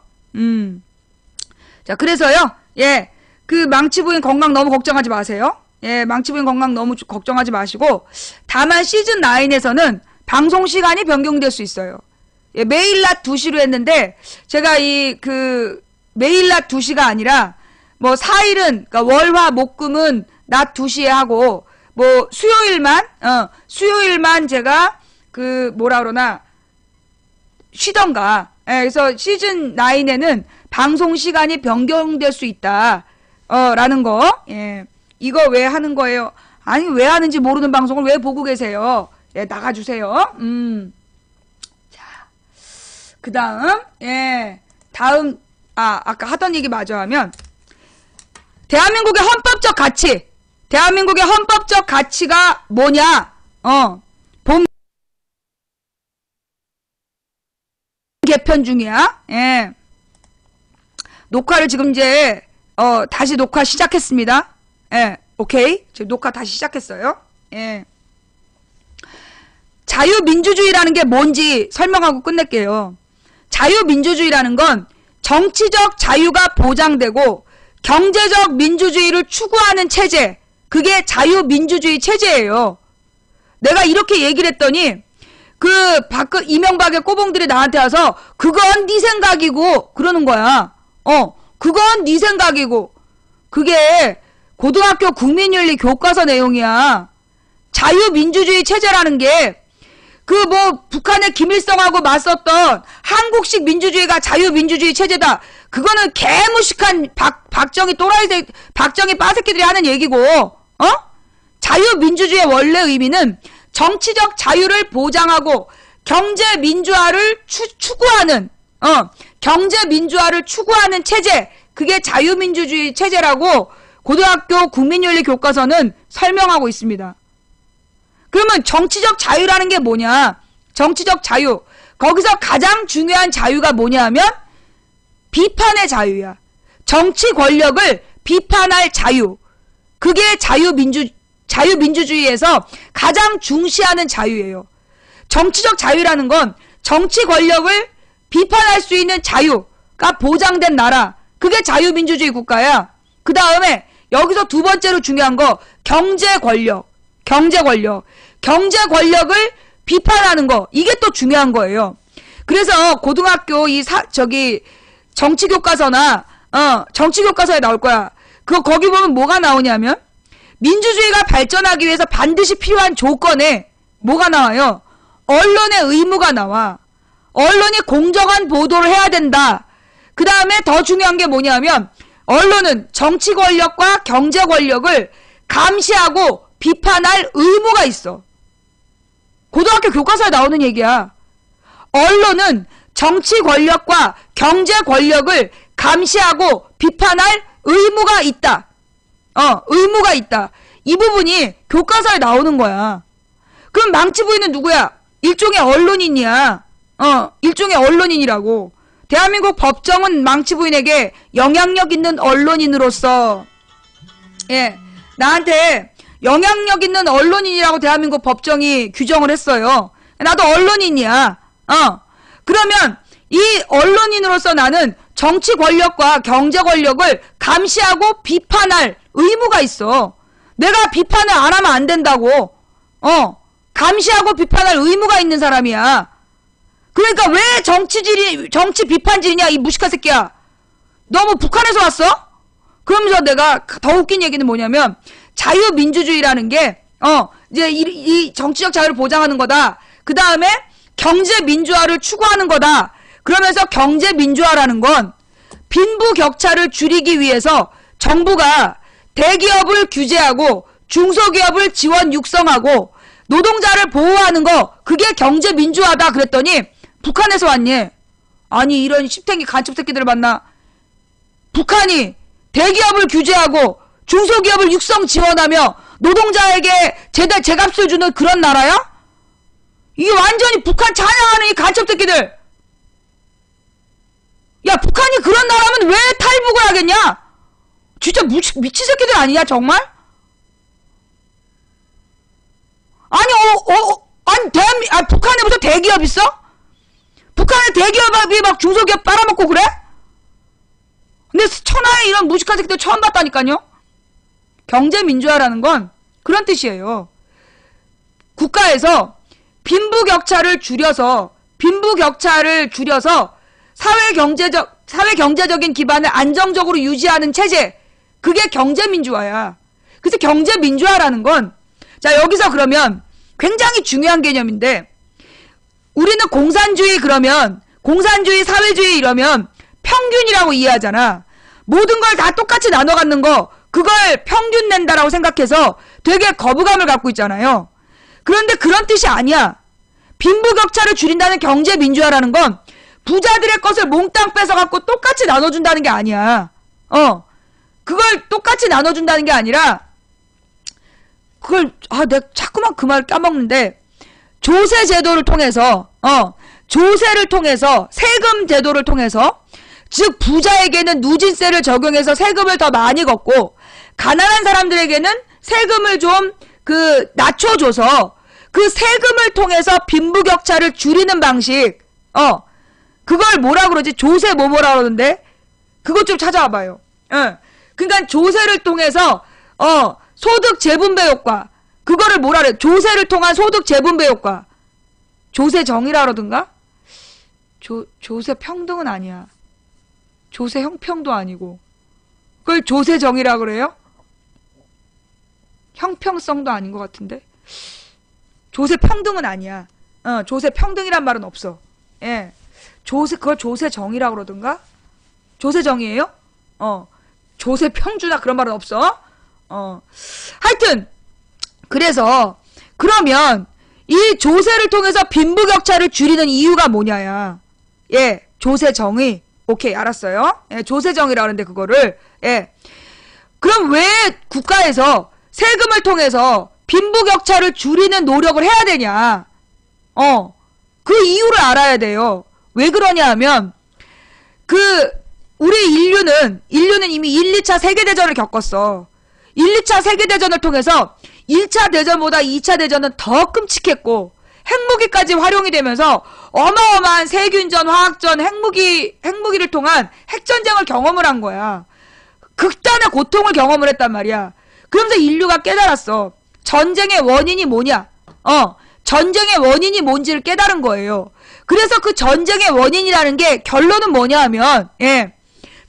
자, 그래서요. 예. 그 망치부인 건강 너무 걱정하지 마세요. 예, 망치부인 건강 너무 걱정하지 마시고, 다만 시즌 9에서는 방송 시간이 변경될 수 있어요. 예, 매일 낮 2시로 했는데, 제가 매일 낮 2시가 아니라, 뭐, 4일은, 그러니까 월화, 목금은 낮 2시에 하고, 뭐, 수요일만 제가, 쉬던가. 예, 그래서 시즌 9에는 방송 시간이 변경될 수 있다. 라는 거. 예. 이거 왜 하는 거예요? 아니, 왜 하는지 모르는 방송을 왜 보고 계세요? 예, 나가주세요. 자. 그 다음, 예. 아까 하던 얘기 마저 하면, 대한민국의 헌법적 가치가 뭐냐? 본 개편 중이야. 예. 녹화를 지금 이제, 다시 녹화 시작했습니다. 예, 오케이. 지금 녹화 다시 시작했어요. 예. 자유민주주의라는 게 뭔지 설명하고 끝낼게요. 자유민주주의라는 건 정치적 자유가 보장되고 경제적 민주주의를 추구하는 체제, 그게 자유민주주의 체제예요. 내가 이렇게 얘기를 했더니 이명박의 꼬봉들이 나한테 와서 그건 네 생각이고 그러는 거야. 그건 네 생각이고. 그게 고등학교 국민윤리 교과서 내용이야. 자유민주주의 체제라는 게 북한의 김일성하고 맞섰던 한국식 민주주의가 자유민주주의 체제다. 그거는 개무식한 박정희 빠새끼들이 하는 얘기고, 자유민주주의의 원래 의미는 정치적 자유를 보장하고 경제민주화를 추구하는 체제, 그게 자유민주주의 체제라고 고등학교 국민윤리 교과서는 설명하고 있습니다. 그러면 정치적 자유라는 게 뭐냐? 정치적 자유. 거기서 가장 중요한 자유가 뭐냐 하면 비판의 자유야. 정치 권력을 비판할 자유. 그게 자유민주주의에서 가장 중시하는 자유예요. 정치적 자유라는 건 정치 권력을 비판할 수 있는 자유가 보장된 나라. 그게 자유민주주의 국가야. 그 다음에 여기서 두 번째로 중요한 거 경제 권력을 비판하는 거. 이게 또 중요한 거예요. 그래서 고등학교 정치교과서에 나올 거야. 거기 보면 뭐가 나오냐면 민주주의가 발전하기 위해서 반드시 필요한 조건에 뭐가 나와요? 언론의 의무가 나와. 언론이 공정한 보도를 해야 된다. 그 다음에 더 중요한 게 뭐냐면 언론은 정치 권력과 경제 권력을 감시하고 비판할 의무가 있어. 고등학교 교과서에 나오는 얘기야. 언론은 정치 권력과 경제 권력을 감시하고 비판할 의무가 있다. 의무가 있다. 이 부분이 교과서에 나오는 거야. 그럼 망치부인은 누구야? 일종의 언론인이야. 일종의 언론인이라고. 대한민국 법정은 망치부인에게 영향력 있는 언론인으로서, 예, 나한테 영향력 있는 언론인이라고 대한민국 법정이 규정을 했어요. 나도 언론인이야. 그러면 이 언론인으로서 나는 정치 권력과 경제 권력을 감시하고 비판할 의무가 있어. 내가 비판을 안 하면 안 된다고. 감시하고 비판할 의무가 있는 사람이야. 그러니까 왜 정치 비판질이냐, 이 무식한 새끼야. 너 뭐 북한에서 왔어? 그러면서 내가 더 웃긴 얘기는 뭐냐면, 자유민주주의라는 게, 이제 이 정치적 자유를 보장하는 거다. 그 다음에 경제민주화를 추구하는 거다. 그러면서 경제민주화라는 건 빈부격차를 줄이기 위해서 정부가 대기업을 규제하고 중소기업을 지원 육성하고 노동자를 보호하는 거, 그게 경제민주화다 그랬더니 북한에서 왔니? 아니, 이런 씹탱이 간첩 새끼들을 만나. 북한이 대기업을 규제하고 중소기업을 육성 지원하며 노동자에게 제값을 주는 그런 나라야? 이게 완전히 북한 찬양하는 이 간첩 새끼들. 야, 야, 북한이 그런 나라면 왜 탈북을 하겠냐? 진짜 미친 새끼들 아니냐, 정말? 아니, 아니, 북한에 무슨 대기업 있어? 북한에 대기업이 막 중소기업 빨아먹고 그래? 근데 천하에 이런 무식한 새끼들 처음 봤다니까요? 경제민주화라는 건 그런 뜻이에요. 국가에서 빈부격차를 줄여서 사회경제적인 기반을 안정적으로 유지하는 체제, 그게 경제민주화야. 그래서 경제민주화라는 건, 자, 여기서 그러면 굉장히 중요한 개념인데, 우리는 공산주의 사회주의 이러면 평균이라고 이해하잖아. 모든 걸 다 똑같이 나눠 갖는 거, 그걸 평균 낸다라고 생각해서 되게 거부감을 갖고 있잖아요. 그런데 그런 뜻이 아니야. 빈부격차를 줄인다는 경제민주화라는 건 부자들의 것을 몽땅 뺏어갖고 똑같이 나눠준다는 게 아니야. 그걸 똑같이 나눠준다는 게 아니라, 내가 자꾸만 그 말 까먹는데, 조세 제도를 통해서, 세금 제도를 통해서, 즉, 부자에게는 누진세를 적용해서 세금을 더 많이 걷고, 가난한 사람들에게는 세금을 좀, 낮춰줘서, 그 세금을 통해서 빈부격차를 줄이는 방식, 그걸 뭐라 그러지? 조세 뭐라 그러는데? 그것 좀 찾아와봐요. 그러니까 조세를 통해서, 소득 재분배 효과. 그거를 뭐라 그래? 조세를 통한 소득 재분배 효과. 조세 정의라 그러던가? 조세 평등은 아니야. 조세 형평도 아니고. 그걸 조세 정의라 그래요? 형평성도 아닌 것 같은데? 조세 평등은 아니야. 조세 평등이란 말은 없어. 예. 그걸 조세 정의라 그러던가? 조세 정의예요? 조세 평주나 그런 말은 없어. 하여튼, 그래서, 그러면, 이 조세를 통해서 빈부격차를 줄이는 이유가 뭐냐야. 예, 조세 정의. 오케이, 알았어요. 예, 조세 정의라 그러는데, 그거를. 예. 그럼 왜 국가에서 세금을 통해서 빈부격차를 줄이는 노력을 해야 되냐? 그 이유를 알아야 돼요. 왜 그러냐 하면, 우리 인류는 이미 1, 2차 세계대전을 겪었어. 1, 2차 세계대전을 통해서 1차 대전보다 2차 대전은 더 끔찍했고, 핵무기까지 활용이 되면서 어마어마한 세균전, 화학전, 핵무기를 통한 핵전쟁을 경험을 한 거야. 극단의 고통을 경험을 했단 말이야. 그러면서 인류가 깨달았어. 전쟁의 원인이 뭐냐? 전쟁의 원인이 뭔지를 깨달은 거예요. 그래서 그 전쟁의 원인이라는 게 결론은 뭐냐 하면, 예.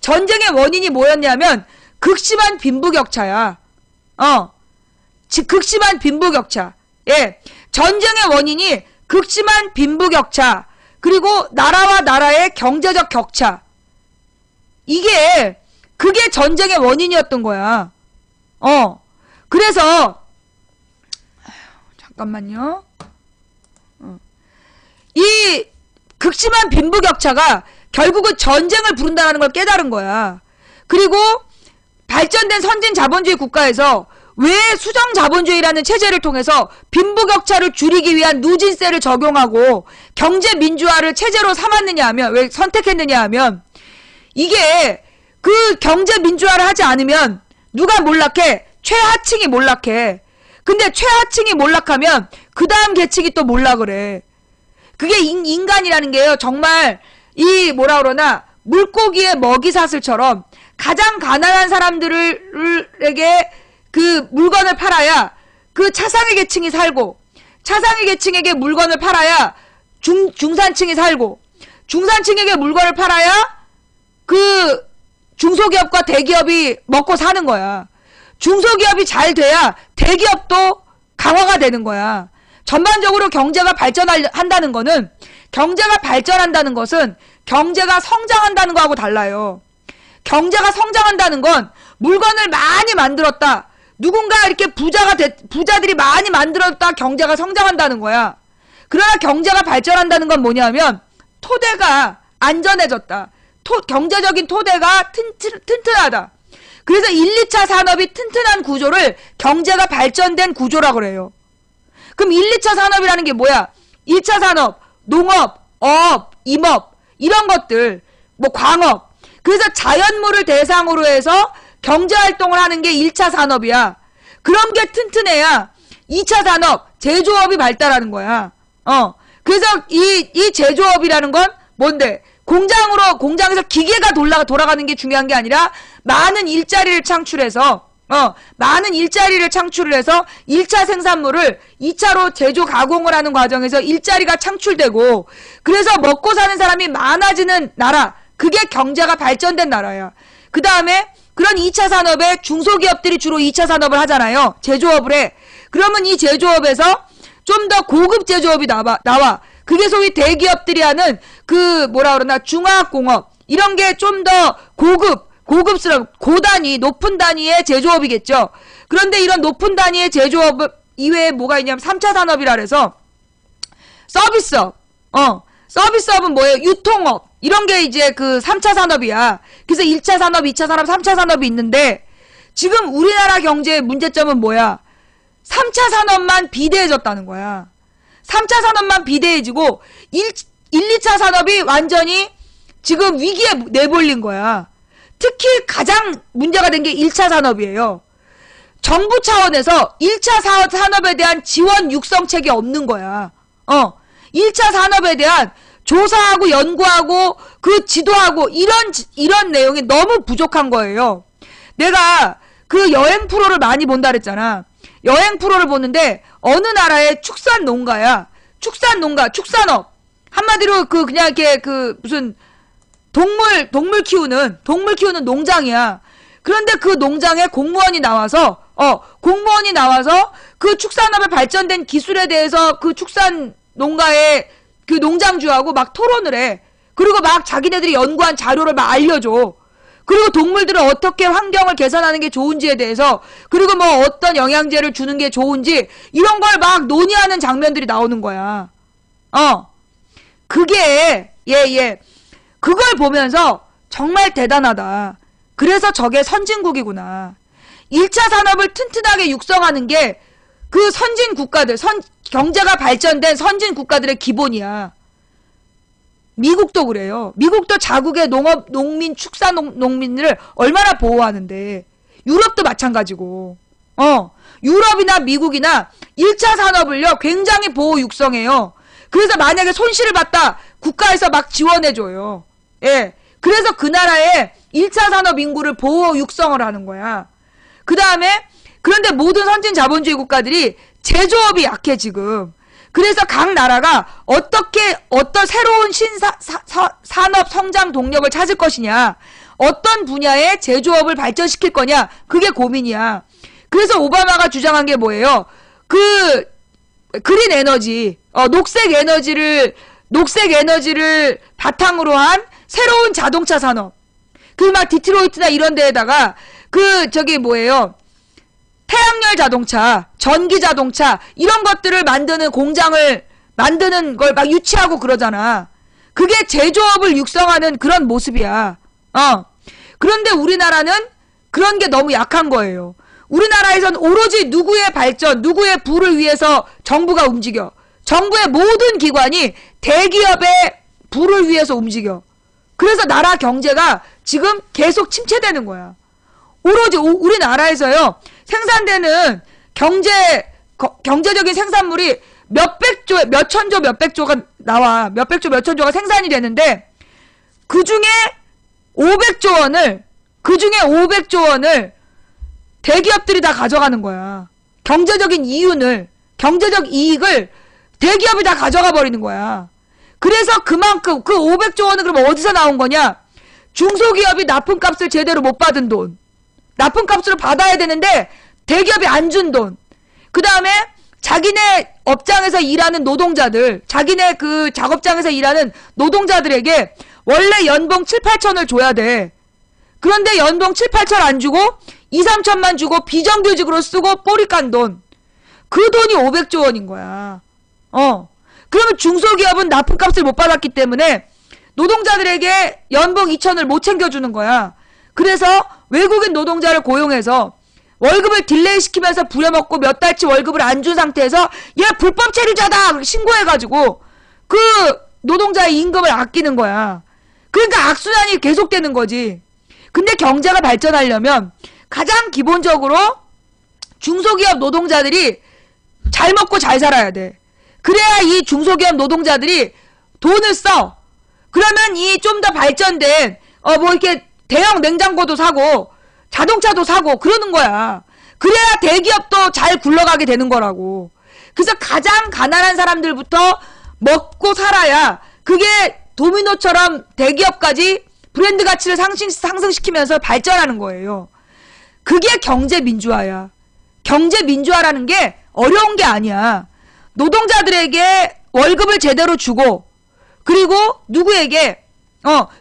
전쟁의 원인이 뭐였냐면, 극심한 빈부격차야. 극심한 빈부격차. 예. 전쟁의 원인이 극심한 빈부격차. 그리고 나라와 나라의 경제적 격차. 그게 전쟁의 원인이었던 거야. 그래서, 잠깐만요. 이 극심한 빈부격차가 결국은 전쟁을 부른다는 걸 깨달은 거야. 그리고 발전된 선진 자본주의 국가에서 왜 수정 자본주의라는 체제를 통해서 빈부격차를 줄이기 위한 누진세를 적용하고 경제 민주화를 체제로 삼았느냐 하면, 왜 선택했느냐 하면, 이게 그 경제 민주화를 하지 않으면 누가 몰락해? 최하층이 몰락해. 근데 최하층이 몰락하면 그 다음 계층이 또 몰락을 해. 그게 인간이라는 게요, 정말 뭐라 그러나 물고기의 먹이사슬처럼 가장 가난한 사람들에게 그 물건을 팔아야 그 차상위 계층이 살고, 차상위 계층에게 물건을 팔아야 중산층이 살고, 중산층에게 물건을 팔아야 그 중소기업과 대기업이 먹고 사는 거야. 중소기업이 잘 돼야 대기업도 강화가 되는 거야. 전반적으로 경제가 발전한다는 거는, 경제가 발전한다는 것은 경제가 성장한다는 거하고 달라요. 경제가 성장한다는 건 물건을 많이 만들었다, 누군가 이렇게 부자들이 많이 만들었다, 경제가 성장한다는 거야. 그러나 경제가 발전한다는 건 뭐냐면 토대가 안전해졌다. 경제적인 토대가 튼튼하다. 그래서 1, 2차 산업이 튼튼한 구조를 경제가 발전된 구조라고 그래요. 그럼 1, 2차 산업이라는 게 뭐야? 1차 산업, 농업, 어업, 임업, 이런 것들, 뭐 광업. 그래서 자연물을 대상으로 해서 경제활동을 하는 게 1차 산업이야. 그런 게 튼튼해야 2차 산업, 제조업이 발달하는 거야. 그래서 이 제조업이라는 건 뭔데? 공장에서 기계가 돌아가는 게 중요한 게 아니라 많은 일자리를 창출해서 많은 일자리를 창출을 해서 1차 생산물을 2차로 제조 가공을 하는 과정에서 일자리가 창출되고 그래서 먹고 사는 사람이 많아지는 나라. 그게 경제가 발전된 나라야. 그 다음에 그런 2차 산업에 중소기업들이 주로 2차 산업을 하잖아요. 제조업을 해. 그러면 이 제조업에서 좀 더 고급 제조업이 나와. 그게 소위 대기업들이 하는 그 뭐라 그러나 중화공업 이런 게 좀 더 고급스러운 고단위 높은 단위의 제조업이겠죠. 그런데 이런 높은 단위의 제조업 이외에 뭐가 있냐면 3차 산업이라 그래서 서비스업. 서비스업은 뭐예요? 유통업. 이런 게 이제 그 3차 산업이야. 그래서 1차 산업, 2차 산업, 3차 산업이 있는데 지금 우리나라 경제의 문제점은 뭐야? 3차 산업만 비대해졌다는 거야. 3차 산업만 비대해지고 1, 2차 산업이 완전히 지금 위기에 내몰린 거야. 특히 가장 문제가 된 게 1차 산업이에요. 정부 차원에서 1차 산업에 대한 지원 육성책이 없는 거야. 1차 산업에 대한 조사하고 연구하고 그 지도하고 이런 내용이 너무 부족한 거예요. 내가 그 여행 프로를 많이 본다 그랬잖아. 여행 프로를 보는데 어느 나라의 축산 농가야. 축산업. 한마디로 그냥 이렇게 무슨 동물 키우는 농장이야. 그런데 그 농장에 공무원이 나와서 그 축산업에 발전된 기술에 대해서 그 축산 농가의 그 농장주하고 막 토론을 해. 그리고 막 자기네들이 연구한 자료를 막 알려줘. 그리고 동물들을 어떻게 환경을 개선하는 게 좋은지에 대해서 그리고 뭐 어떤 영양제를 주는 게 좋은지 이런 걸 막 논의하는 장면들이 나오는 거야. 그게 그걸 보면서 정말 대단하다. 그래서 저게 선진국이구나. 1차 산업을 튼튼하게 육성하는 게 그 선진 국가들, 경제가 발전된 선진 국가들의 기본이야. 미국도 그래요. 미국도 자국의 농민, 농민들을 얼마나 보호하는데. 유럽도 마찬가지고. 유럽이나 미국이나 1차 산업을요, 굉장히 보호 육성해요. 그래서 만약에 손실을 봤다, 국가에서 막 지원해줘요. 예. 그래서 그 나라의 1차 산업 인구를 보호 육성을 하는 거야. 그 다음에, 그런데 모든 선진 자본주의 국가들이 제조업이 약해, 지금. 그래서 각 나라가 어떤 새로운 산업 성장 동력을 찾을 것이냐, 어떤 분야의 제조업을 발전시킬 거냐, 그게 고민이야. 그래서 오바마가 주장한 게 뭐예요? 그린 에너지, 녹색 에너지를 바탕으로 한 새로운 자동차 산업. 막 디트로이트나 이런 데에다가 태양열 자동차, 전기 자동차 이런 것들을 만드는 공장을 만드는 걸 막 유치하고 그러잖아. 그게 제조업을 육성하는 그런 모습이야. 그런데 우리나라는 그런 게 너무 약한 거예요. 우리나라에선 오로지 누구의 발전, 누구의 부를 위해서 정부가 움직여. 정부의 모든 기관이 대기업의 부를 위해서 움직여. 그래서 나라 경제가 지금 계속 침체되는 거야. 오로지 우리나라에서요, 생산되는 경제적인 생산물이 몇천조가 나와. 몇천조가 생산이 되는데, 그 중에 500조 원을 대기업들이 다 가져가는 거야. 경제적 이익을 대기업이 다 가져가 버리는 거야. 그래서 그만큼, 그 500조 원은 그럼 어디서 나온 거냐? 중소기업이 납품값을 제대로 못 받은 돈. 납품값으로 받아야 되는데 대기업이 안 준 돈. 그 다음에 자기네 업장에서 일하는 노동자들, 자기네 그 작업장에서 일하는 노동자들에게 원래 연봉 7, 8천을 줘야 돼. 그런데 연봉 7, 8천 안 주고 2, 3천만 주고 비정규직으로 쓰고 꼬리 깐 돈. 그 돈이 500조 원인 거야. 그러면 중소기업은 납품값을 못 받았기 때문에 노동자들에게 연봉 2천을 못 챙겨주는 거야. 그래서 외국인 노동자를 고용해서 월급을 딜레이 시키면서 부려먹고 몇 달치 월급을 안 준 상태에서 얘 불법 체류자다 신고해가지고 그 노동자의 임금을 아끼는 거야. 그러니까 악순환이 계속되는 거지. 근데 경제가 발전하려면 가장 기본적으로 중소기업 노동자들이 잘 먹고 잘 살아야 돼. 그래야 이 중소기업 노동자들이 돈을 써. 그러면 이 좀 더 발전된 뭐 이렇게 대형 냉장고도 사고 자동차도 사고 그러는 거야. 그래야 대기업도 잘 굴러가게 되는 거라고. 그래서 가장 가난한 사람들부터 먹고 살아야 그게 도미노처럼 대기업까지 브랜드 가치를 상승시키면서 발전하는 거예요. 그게 경제 민주화야. 경제 민주화라는 게 어려운 게 아니야. 노동자들에게 월급을 제대로 주고, 그리고 누구에게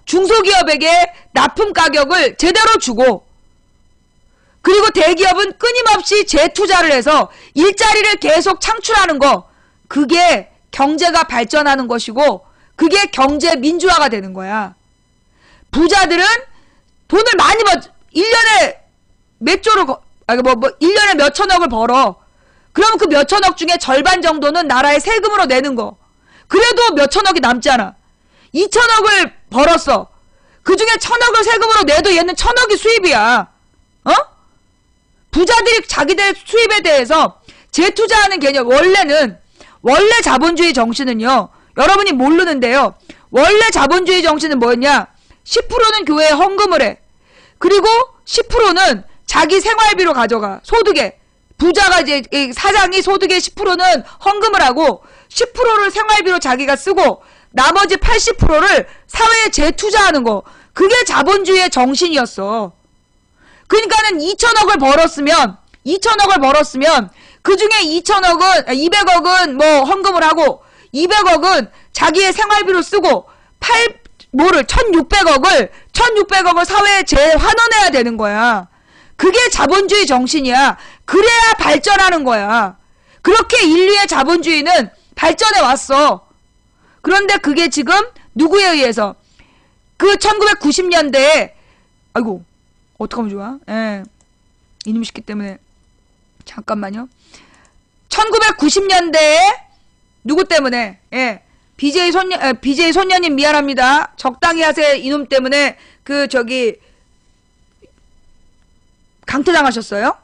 중소기업에게 납품 가격을 제대로 주고, 그리고 대기업은 끊임없이 재투자를 해서 일자리를 계속 창출하는 거, 그게 경제가 발전하는 것이고 그게 경제 민주화가 되는 거야. 부자들은 돈을 많이 1년에 몇 조를 1년에 몇 천억을 벌어. 그러면 그 몇 천억 중에 절반 정도는 나라에 세금으로 내는 거. 그래도 몇 천억이 남잖아. 2천억을 벌었어. 그 중에 1,000억을 세금으로 내도 얘는 1,000억이 수입이야. 부자들이 자기들 수입에 대해서 재투자하는 개념, 원래 자본주의 정신은요, 여러분이 모르는데요, 원래 자본주의 정신은 뭐였냐? 10%는 교회에 헌금을 해. 그리고 10%는 자기 생활비로 가져가. 소득에. 부자가 이제 사장이 소득의 10%는 헌금을 하고 10%를 생활비로 자기가 쓰고 나머지 80%를 사회에 재투자하는 거. 그게 자본주의의 정신이었어. 그러니까는 2천억을 벌었으면 그 중에 200억은 뭐 헌금을 하고 200억은 자기의 생활비로 쓰고 1600억을 사회에 재환원해야 되는 거야. 그게 자본주의 정신이야. 그래야 발전하는 거야. 그렇게 인류의 자본주의는 발전해 왔어. 그런데 그게 지금 누구에 의해서? 그 1990년대에 아이고 어떡하면 좋아? 이놈 시기 때문에 잠깐만요. 1990년대에 누구 때문에? BJ 손녀님 미안합니다. 적당히 하세요. 이놈 때문에 강퇴당하셨어요.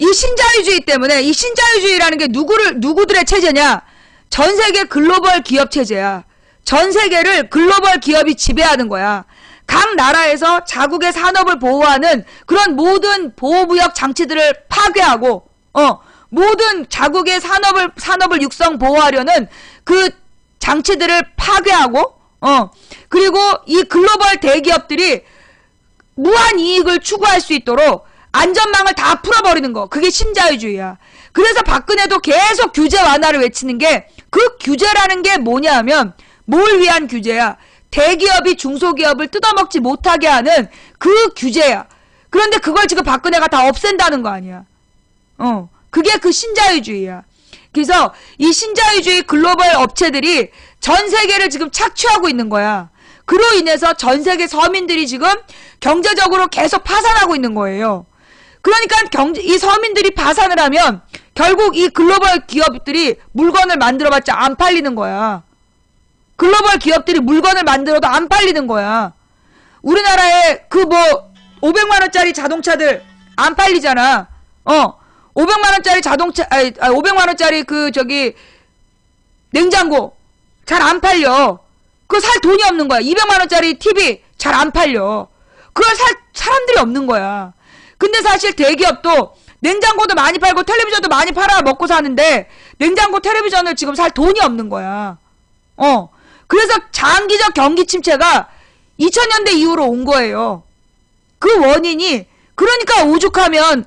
이 신자유주의 때문에, 이 신자유주의라는 게 누구들의 체제냐? 전 세계 글로벌 기업 체제야. 전 세계를 글로벌 기업이 지배하는 거야. 각 나라에서 자국의 산업을 보호하는 그런 모든 보호무역 장치들을 파괴하고, 모든 자국의 산업을 육성 보호하려는 그 장치들을 파괴하고, 그리고 이 글로벌 대기업들이 무한 이익을 추구할 수 있도록 안전망을 다 풀어버리는 거. 그게 신자유주의야. 그래서 박근혜도 계속 규제 완화를 외치는 게, 그 규제라는 게 뭐냐 하면 뭘 위한 규제야? 대기업이 중소기업을 뜯어먹지 못하게 하는 그 규제야. 그런데 그걸 지금 박근혜가 다 없앤다는 거 아니야. 그게 그 신자유주의야. 그래서 이 신자유주의 글로벌 업체들이 전 세계를 지금 착취하고 있는 거야. 그로 인해서 전 세계 서민들이 지금 경제적으로 계속 파산하고 있는 거예요. 그러니까 이 서민들이 파산을 하면 결국 이 글로벌 기업들이 물건을 만들어봤자 안 팔리는 거야. 글로벌 기업들이 물건을 만들어도 안 팔리는 거야. 우리나라에 500만원짜리 자동차들 안 팔리잖아. 500만원짜리 자동차, 500만원짜리 냉장고 잘 안 팔려. 그거 살 돈이 없는 거야. 200만원짜리 TV 잘 안 팔려. 그걸 살 사람들이 없는 거야. 근데 사실 대기업도 냉장고도 많이 팔고 텔레비전도 많이 팔아 먹고 사는데 냉장고 텔레비전을 지금 살 돈이 없는 거야. 그래서 장기적 경기 침체가 2000년대 이후로 온 거예요. 그 원인이, 그러니까 오죽하면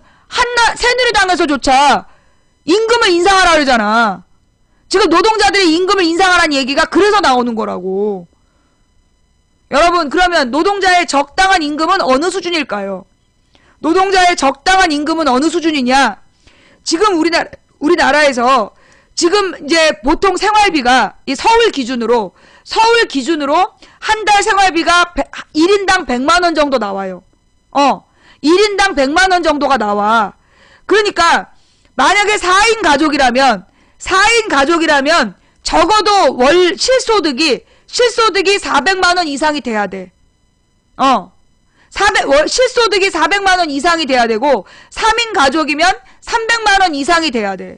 새누리당에서조차 임금을 인상하라 그러잖아. 지금 노동자들이 임금을 인상하라는 얘기가 그래서 나오는 거라고. 여러분, 그러면 노동자의 적당한 임금은 어느 수준일까요? 노동자의 적당한 임금은 어느 수준이냐? 지금 우리나라에서 지금 이제 보통 생활비가 이 서울 기준으로 한 달 생활비가 1인당 100만원 정도 나와요. 1인당 100만원 정도가 나와. 그러니까 만약에 4인 가족이라면 적어도 월 실소득이 실소득이 400만원 이상이 돼야 돼. 실소득이 400만원 이상이 돼야 되고 3인 가족이면 300만원 이상이 돼야 돼.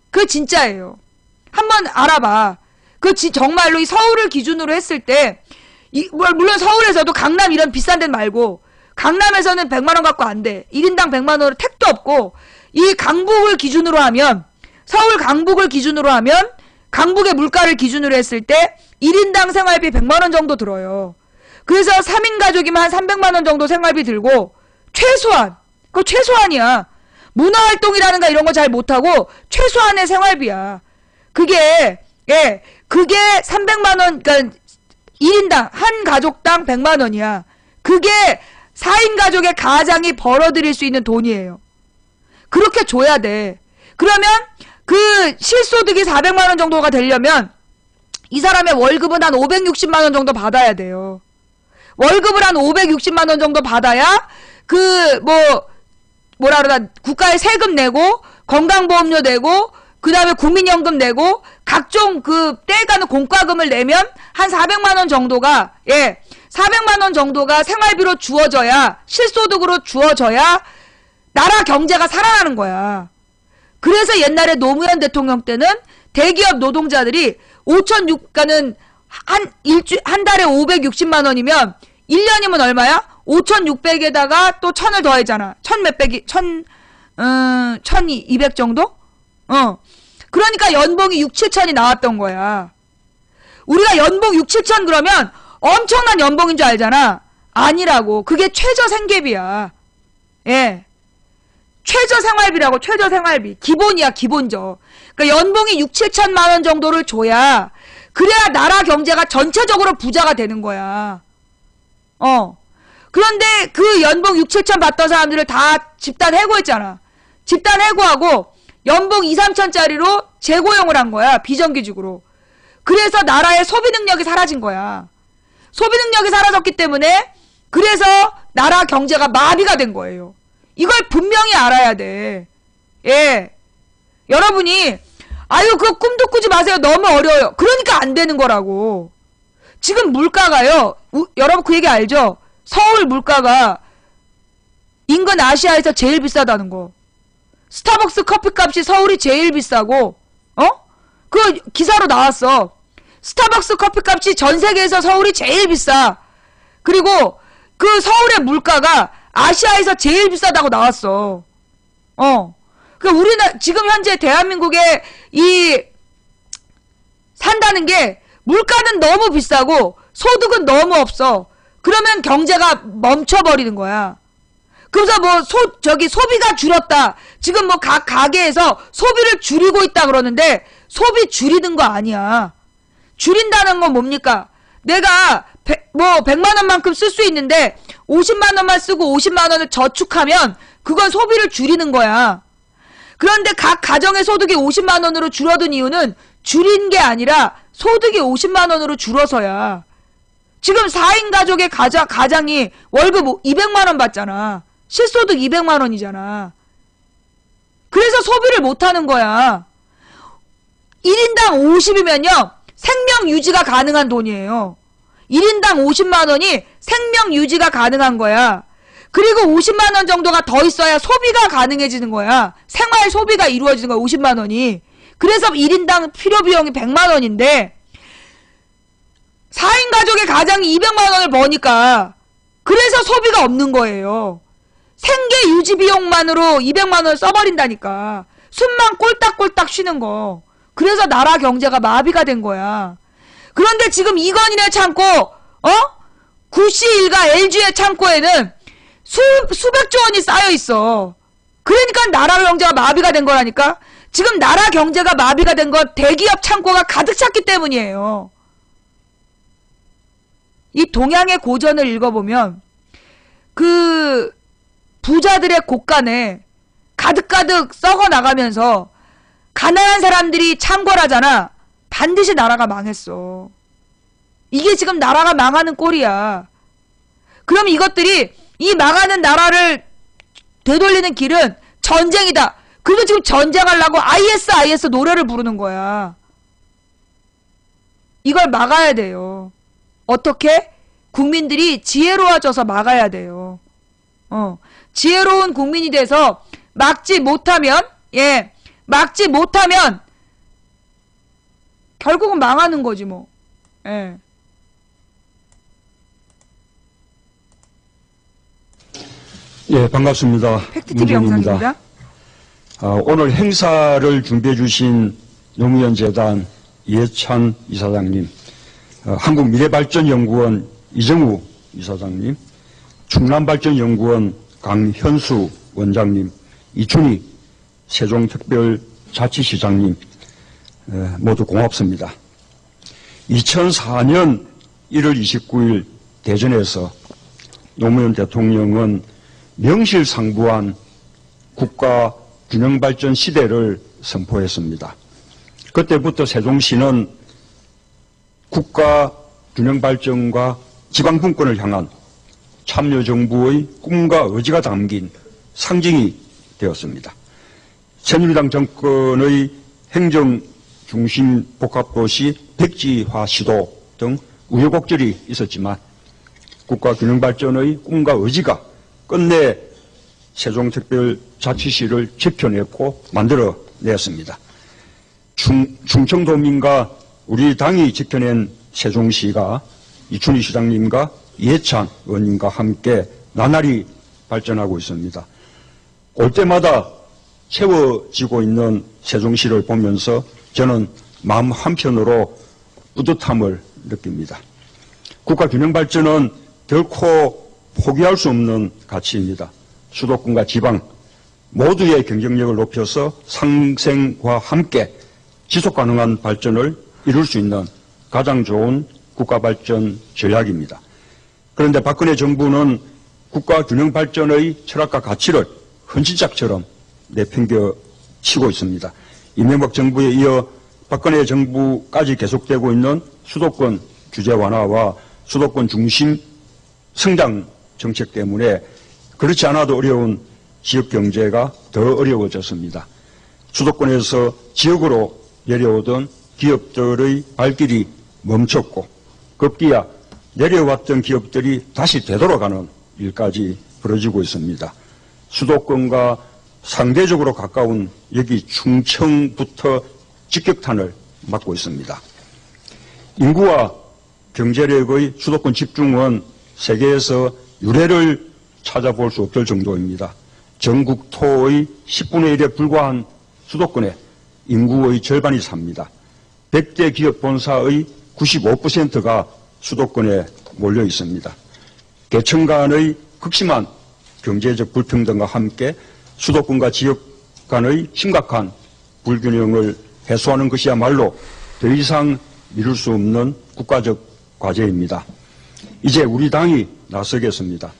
그 진짜예요. 한번 알아봐. 정말로 이 서울을 기준으로 했을 때 물론 서울에서도 강남 이런 비싼 데는 말고 강남에서는 100만원 갖고 안 돼. 1인당 100만원으로 택도 없고 이 강북을 기준으로 하면 서울 강북을 기준으로 하면 강북의 물가를 기준으로 했을 때 1인당 생활비 100만원 정도 들어요. 그래서 3인 가족이면 한 300만원 정도 생활비 들고 최소한 그거 최소한이야. 문화활동이라는 거 이런 거 잘 못하고 최소한의 생활비야. 그게 300만원 그러니까 1인당 한 가족당 100만원이야. 그게 4인 가족의 가장이 벌어들일 수 있는 돈이에요. 그렇게 줘야 돼. 그러면 그 실소득이 400만원 정도가 되려면 이 사람의 월급은 한 560만원 정도 받아야 돼요. 월급을 한 560만원 정도 받아야 뭐라 그러나 국가에 세금 내고 건강보험료 내고 그 다음에 국민연금 내고 각종 떼가는 공과금을 내면 한 400만원 정도가 400만원 정도가 생활비로 주어져야 실소득으로 주어져야 나라 경제가 살아나는 거야. 그래서 옛날에 노무현 대통령 때는 대기업 노동자들이 5,600가는 한 달에 560만원이면 1년이면 얼마야? 5,600에다가 또 1,000을 더하잖아. 1,200 정도? 그러니까 연봉이 6, 7천이 나왔던 거야. 우리가 연봉 6, 7천 그러면 엄청난 연봉인 줄 알잖아. 아니라고. 그게 최저 생계비야. 최저 생활비라고. 최저 생활비. 기본이야. 기본적. 그러니까 연봉이 6, 7천만 원 정도를 줘야 그래야 나라 경제가 전체적으로 부자가 되는 거야. 그런데 그 연봉 6, 7천 받던 사람들을 다 집단 해고했잖아. 집단 해고하고 연봉 2, 3천짜리로 재고용을 한 거야. 비정규직으로. 그래서 나라의 소비 능력이 사라진 거야. 소비 능력이 사라졌기 때문에 그래서 나라 경제가 마비가 된 거예요. 이걸 분명히 알아야 돼. 여러분이 그거 꿈도 꾸지 마세요. 너무 어려워요. 그러니까 안 되는 거라고. 지금 물가가요. 여러분 그 얘기 알죠? 서울 물가가 인근 아시아에서 제일 비싸다는 거. 스타벅스 커피값이 서울이 제일 비싸고 그 기사로 나왔어. 스타벅스 커피값이 전 세계에서 서울이 제일 비싸. 그리고 그 서울의 물가가 아시아에서 제일 비싸다고 나왔어. 우리나라 지금 현재 대한민국에 산다는 게 물가는 너무 비싸고 소득은 너무 없어. 그러면 경제가 멈춰버리는 거야. 그래서 소비가 줄었다. 지금 각 가게에서 소비를 줄이고 있다 그러는데 소비 줄이는 거 아니야. 줄인다는 건 뭡니까? 내가 100만 원만큼 쓸 수 있는데 50만 원만 쓰고 50만 원을 저축하면 그건 소비를 줄이는 거야. 그런데 각 가정의 소득이 50만 원으로 줄어든 이유는 줄인 게 아니라 소득이 50만 원으로 줄어서야. 지금 4인 가족의 가장이 월급 200만 원 받잖아. 실소득 200만 원이잖아. 그래서 소비를 못하는 거야. 1인당 50이면요. 생명 유지가 가능한 돈이에요. 1인당 50만 원이 생명 유지가 가능한 거야. 그리고 50만 원 정도가 더 있어야 소비가 가능해지는 거야. 생활 소비가 이루어지는 거야. 50만 원이. 그래서 1인당 필요 비용이 100만 원인데 4인 가족의 가장이 200만 원을 버니까 그래서 소비가 없는 거예요. 생계 유지 비용만으로 200만 원을 써버린다니까. 숨만 꼴딱꼴딱 쉬는 거. 그래서 나라 경제가 마비가 된 거야. 그런데 지금 이건희네 창고, 구씨 일가 LG의 창고에는 수백조 원이 쌓여 있어. 그러니까 나라 경제가 마비가 된 거라니까. 지금 나라 경제가 마비가 된 건 대기업 창고가 가득 찼기 때문이에요. 이 동양의 고전을 읽어보면 부자들의 곳간에 가득가득 썩어 나가면서 가난한 사람들이 창궐하잖아. 반드시 나라가 망했어. 이게 지금 나라가 망하는 꼴이야. 그럼 이것들이 이 망하는 나라를 되돌리는 길은 전쟁이다. 그리고 지금 전쟁하려고 IS 노래를 부르는 거야. 이걸 막아야 돼요. 어떻게? 국민들이 지혜로워져서 막아야 돼요. 지혜로운 국민이 돼서 막지 못하면 결국은 망하는 거지 뭐. 예. 예, 반갑습니다. 팩트TV 영상입니다. 오늘 행사를 준비해 주신 노무현 재단 이해찬 이사장님, 한국미래발전연구원 이정우 이사장님, 충남발전연구원 강현수 원장님, 이춘희 세종특별자치시장님, 모두 고맙습니다. 2004년 1월 29일 대전에서 노무현 대통령은 명실상부한 국가균형발전 시대를 선포했습니다. 그때부터 세종시는 국가균형발전과 지방분권을 향한 참여정부의 꿈과 의지가 담긴 상징이 되었습니다. 새누리당 정권의 행정중심 복합도시 백지화 시도 등 우여곡절이 있었지만 국가균형발전의 꿈과 의지가 끝내 세종특별자치시를 지켜냈고 만들어냈습니다. 충청도민과 우리 당이 지켜낸 세종시가 이춘희 시장님과 이해찬 의원님과 함께 나날이 발전하고 있습니다. 올 때마다 채워지고 있는 세종시를 보면서 저는 마음 한편으로 뿌듯함을 느낍니다. 국가균형발전은 결코 포기할 수 없는 가치입니다. 수도권과 지방 모두의 경쟁력을 높여서 상생과 함께 지속가능한 발전을 이룰 수 있는 가장 좋은 국가발전 전략입니다. 그런데 박근혜 정부는 국가균형발전의 철학과 가치를 헌신짝처럼 내팽겨치고 있습니다. 이명박 정부에 이어 박근혜 정부까지 계속되고 있는 수도권 규제 완화와 수도권 중심 성장 정책 때문에 그렇지 않아도 어려운 지역 경제가 더 어려워졌습니다. 수도권에서 지역으로 내려오던 기업들의 발길이 멈췄고 급기야 내려왔던 기업들이 다시 되돌아가는 일까지 벌어지고 있습니다. 수도권과 상대적으로 가까운 여기 충청부터 직격탄을 맞고 있습니다. 인구와 경제력의 수도권 집중은 세계에서 유례를 찾아볼 수 없을 정도입니다. 전국토의 10분의 1에 불과한 수도권에 인구의 절반이 삽니다. 100대 기업 본사의 95%가 수도권에 몰려 있습니다. 계층 간의 극심한 경제적 불평등과 함께 수도권과 지역 간의 심각한 불균형을 해소하는 것이야말로 더 이상 미룰 수 없는 국가적 과제입니다. 이제 우리 당이 나서겠습니다.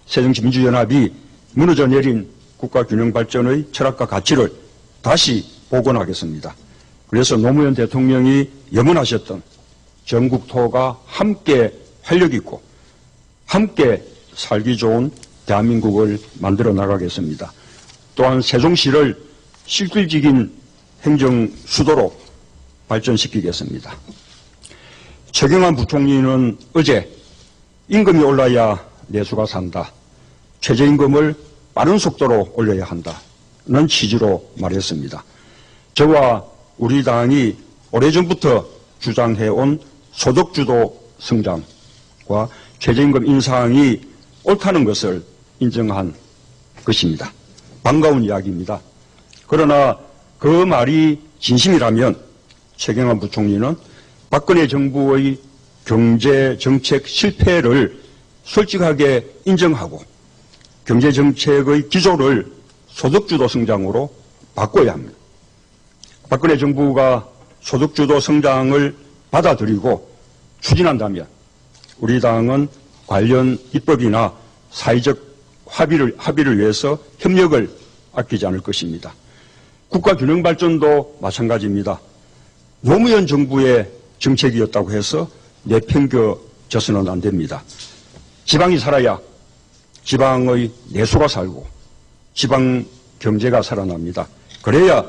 새정치민주연합이 무너져 내린 국가균형발전의 철학과 가치를 다시 복원하겠습니다. 그래서 노무현 대통령이 염원하셨던 전국토가 함께 활력있고 함께 살기 좋은 대한민국을 만들어 나가겠습니다. 또한 세종시를 실질적인 행정수도로 발전시키겠습니다. 최경환 부총리는 어제 임금이 올라야 내수가 산다. 최저임금을 빠른 속도로 올려야 한다는 취지로 말했습니다. 저와 우리 당이 오래전부터 주장해온 소득주도 성장과 최저임금 인상이 옳다는 것을 인정한 것입니다. 반가운 이야기입니다. 그러나 그 말이 진심이라면 최경환 부총리는 박근혜 정부의 경제정책 실패를 솔직하게 인정하고 경제정책의 기조를 소득주도 성장으로 바꿔야 합니다. 박근혜 정부가 소득주도 성장을 받아들이고 추진한다면 우리 당은 관련 입법이나 사회적 합의를 위해서 협력을 아끼지 않을 것입니다. 국가균형발전도 마찬가지입니다. 노무현 정부의 정책이었다고 해서 내팽겨져서는 안 됩니다. 지방이 살아야 지방의 내수가 살고 지방 경제가 살아납니다. 그래야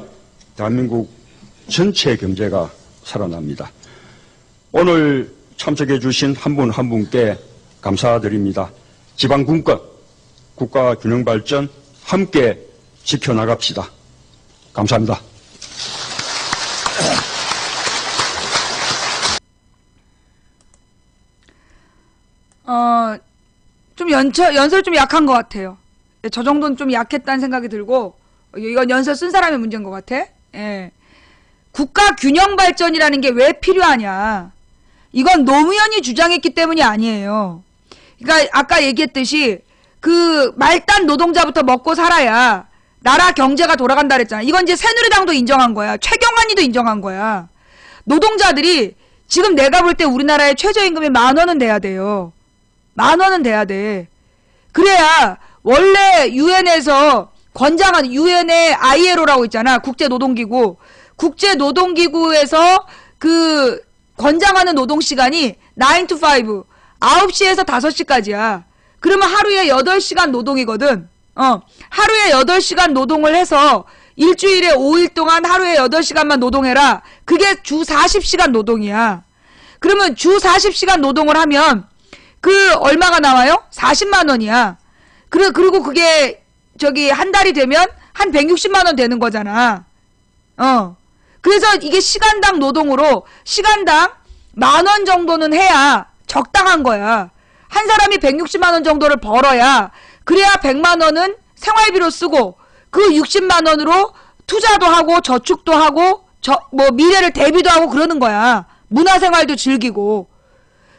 대한민국 전체 경제가 살아납니다. 오늘 참석해 주신 한 분 한 분께 감사드립니다. 지방분권, 국가균형발전 함께 지켜나갑시다. 감사합니다. 좀 연설 좀 약한 것 같아요. 저 정도는 좀 약했다는 생각이 들고, 이건 연설 쓴 사람의 문제인 것 같아. 예. 국가균형발전이라는 게 왜 필요하냐. 이건 노무현이 주장했기 때문이 아니에요. 그러니까 아까 얘기했듯이 그 말단 노동자부터 먹고 살아야 나라 경제가 돌아간다 그랬잖아. 이건 이제 새누리당도 인정한 거야. 최경환이도 인정한 거야. 노동자들이 지금 내가 볼 때 우리나라의 최저임금이 10,000원은 돼야 돼요. 10,000원은 돼야 돼. 그래야 원래 유엔에서 권장한 유엔의 ILO라고 있잖아. 국제노동기구. 국제노동기구에서 그 권장하는 노동시간이 9 to 5. 9시에서 5시까지야. 그러면 하루에 8시간 노동이거든. 하루에 8시간 노동을 해서 일주일에 5일 동안 하루에 8시간만 노동해라. 그게 주 40시간 노동이야. 그러면 주 40시간 노동을 하면 그 얼마가 나와요? 40만 원이야. 그리고 그게 한 달이 되면 한 160만 원 되는 거잖아. 그래서 이게 시간당 노동으로 시간당 10,000원 정도는 해야 적당한 거야. 한 사람이 160만 원 정도를 벌어야 그래야 100만 원은 생활비로 쓰고 그 60만 원으로 투자도 하고 저축도 하고 미래를 대비도 하고 그러는 거야. 문화생활도 즐기고.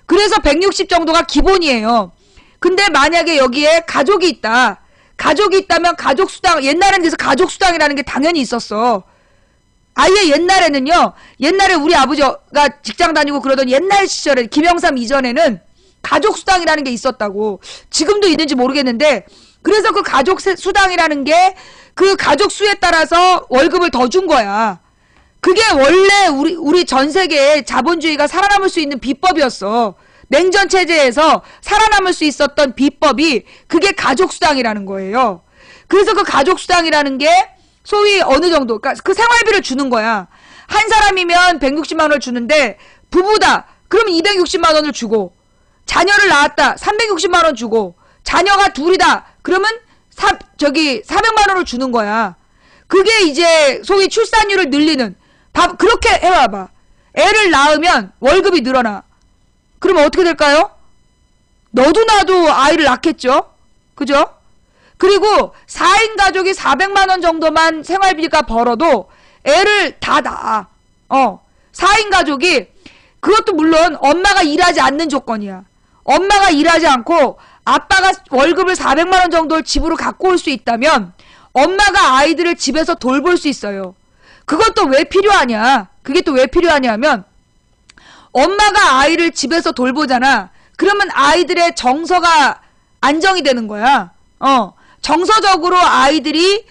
그래서 160 정도가 기본이에요. 근데 만약에 여기에 가족이 있다. 가족이 있다면 가족수당, 옛날에는 그래서 가족수당이라는 게 당연히 있었어. 아예 옛날에는요, 옛날에 우리 아버지가 직장 다니고 그러던 옛날 시절에, 김영삼 이전에는 가족수당이라는 게 있었다고. 지금도 있는지 모르겠는데, 그래서 그 가족수당이라는 게 그 가족수에 따라서 월급을 더 준 거야. 그게 원래 우리 전 세계의 자본주의가 살아남을 수 있는 비법이었어. 냉전 체제에서 살아남을 수 있었던 비법이 그게 가족수당이라는 거예요. 그래서 그 가족수당이라는 게 소위 어느 정도, 그러니까 그 생활비를 주는 거야. 한 사람이면 160만 원을 주는데 부부다. 그러면 260만 원을 주고, 자녀를 낳았다. 360만 원 주고, 자녀가 둘이다. 그러면 400만 원을 주는 거야. 그게 이제 소위 출산율을 늘리는, 그렇게 해봐봐. 애를 낳으면 월급이 늘어나. 그러면 어떻게 될까요? 너도 나도 아이를 낳겠죠? 그죠? 그리고 4인 가족이 400만 원 정도만 생활비가 벌어도 애를 다 낳아. 4인 가족이, 그것도 물론 엄마가 일하지 않는 조건이야. 엄마가 일하지 않고 아빠가 월급을 400만 원 정도를 집으로 갖고 올 수 있다면 엄마가 아이들을 집에서 돌볼 수 있어요. 그것도 왜 필요하냐? 그게 또 왜 필요하냐 하면, 엄마가 아이를 집에서 돌보잖아. 그러면 아이들의 정서가 안정이 되는 거야. 정서적으로 아이들이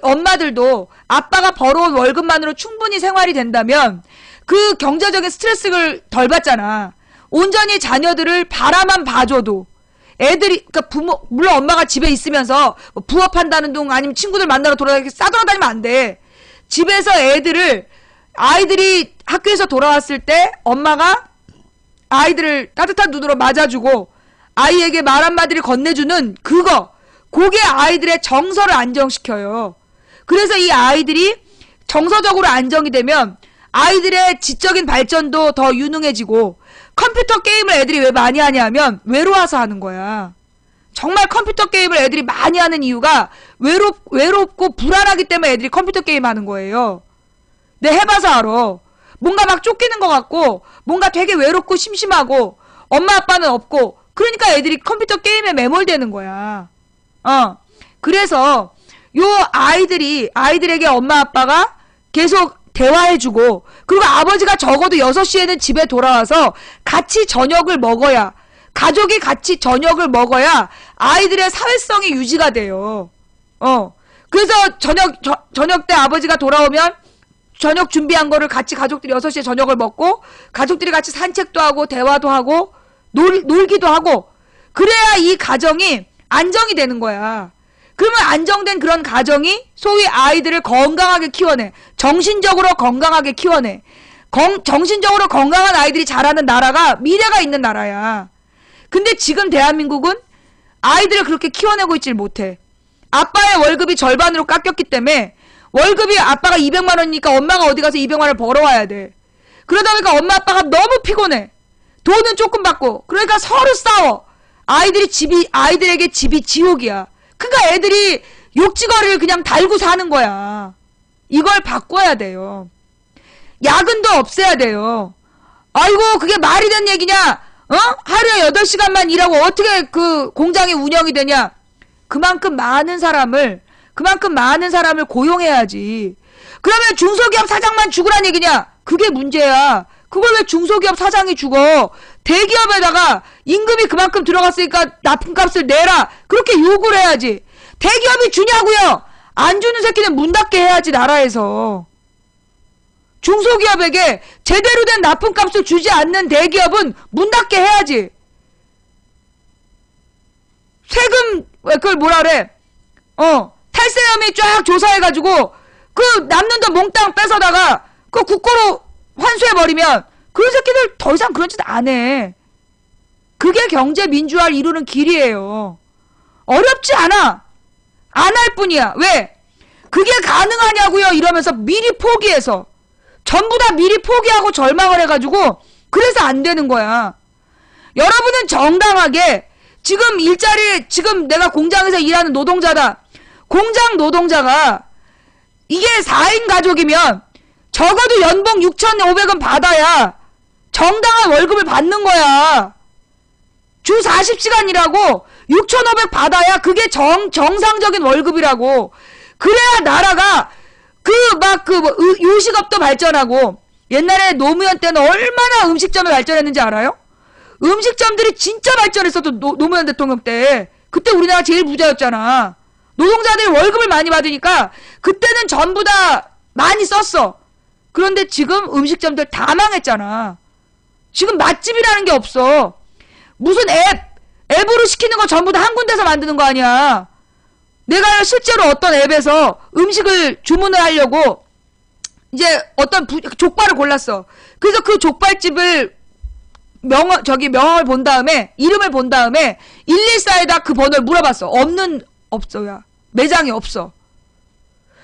엄마들도 아빠가 벌어온 월급만으로 충분히 생활이 된다면 그 경제적인 스트레스를 덜 받잖아. 온전히 자녀들을 바라만 봐줘도 애들이, 그러니까 물론 엄마가 집에 있으면서 부업한다는 둥 아니면 친구들 만나러 싸돌아다니면 안 돼. 집에서 아이들이 학교에서 돌아왔을 때 엄마가 아이들을 따뜻한 눈으로 맞아주고 아이에게 말 한마디를 건네주는 그게 아이들의 정서를 안정시켜요. 그래서 이 아이들이 정서적으로 안정이 되면 아이들의 지적인 발전도 더 유능해지고, 컴퓨터 게임을 애들이 왜 많이 하냐면 외로워서 하는 거야. 정말 컴퓨터 게임을 애들이 많이 하는 이유가 외롭고 불안하기 때문에 애들이 컴퓨터 게임 하는 거예요. 내가 해봐서 알아. 뭔가 막 쫓기는 것 같고 뭔가 되게 외롭고 심심하고 엄마 아빠는 없고, 그러니까 애들이 컴퓨터 게임에 매몰되는 거야. 그래서 요 아이들에게 엄마 아빠가 계속 대화해주고, 그리고 아버지가 적어도 6시에는 집에 돌아와서 같이 저녁을 먹어야, 가족이 같이 저녁을 먹어야 아이들의 사회성이 유지가 돼요. 그래서 저녁 때 아버지가 돌아오면 저녁 준비한 거를 같이 가족들이 6시에 저녁을 먹고, 가족들이 같이 산책도 하고 대화도 하고 놀기도 하고, 그래야 이 가정이 안정이 되는 거야. 그러면 안정된 그런 가정이 소위 아이들을 건강하게 키워내. 정신적으로 건강하게 키워내. 정신적으로 건강한 아이들이 자라는 나라가 미래가 있는 나라야. 근데 지금 대한민국은 아이들을 그렇게 키워내고 있질 못해. 아빠의 월급이 절반으로 깎였기 때문에 월급이 아빠가 200만 원이니까 엄마가 어디 가서 200만 원을 벌어와야 돼. 그러다 보니까 엄마 아빠가 너무 피곤해. 돈은 조금 받고. 그러니까 서로 싸워. 아이들에게 집이 지옥이야. 그러니까 애들이 욕지거리를 그냥 달고 사는 거야. 이걸 바꿔야 돼요. 야근도 없애야 돼요. 아이고 그게 말이 되는 얘기냐? 하루에 8시간만 일하고 어떻게 그 공장이 운영이 되냐? 그만큼 많은 사람을 고용해야지. 그러면 중소기업 사장만 죽으란 얘기냐? 그게 문제야. 그걸 왜 중소기업 사장이 죽어? 대기업에다가 임금이 그만큼 들어갔으니까 납품값을 내라. 그렇게 요구를 해야지. 대기업이 주냐고요? 안 주는 새끼는 문 닫게 해야지, 나라에서. 중소기업에게 제대로 된 납품값을 주지 않는 대기업은 문 닫게 해야지. 세금, 그걸 뭐라 그래? 탈세 혐의 쫙 조사해가지고, 그 남는 돈 몽땅 뺏어다가, 그 국고로 환수해버리면, 그런 새끼들 더 이상 그런 짓 안 해. 그게 경제 민주화를 이루는 길이에요. 어렵지 않아. 안 할 뿐이야. 왜? 그게 가능하냐고요? 이러면서 미리 포기해서. 전부 다 미리 포기하고 절망을 해가지고 그래서 안 되는 거야. 여러분은 정당하게 지금 내가 공장에서 일하는 노동자다. 공장 노동자가 이게 4인 가족이면 적어도 연봉 6,500원 받아야 정당한 월급을 받는 거야. 주 40시간 일하고 6,500 받아야 그게 정상적인 월급이라고. 그래야 나라가 요식업도 발전하고. 옛날에 노무현 때는 얼마나 음식점이 발전했는지 알아요? 음식점들이 진짜 발전했어도 노무현 대통령 때. 그때 우리나라 제일 부자였잖아. 노동자들이 월급을 많이 받으니까 그때는 전부 다 많이 썼어. 그런데 지금 음식점들 다 망했잖아. 지금 맛집이라는 게 없어. 무슨 앱으로 시키는 거 전부 다 한 군데서 만드는 거 아니야. 내가 실제로 어떤 앱에서 음식을 주문을 하려고 이제 어떤 족발을 골랐어. 그래서 그 족발집을 명함을 본 다음에, 이름을 본 다음에 114에다 그 번호를 물어봤어. 없어요. 매장이 없어.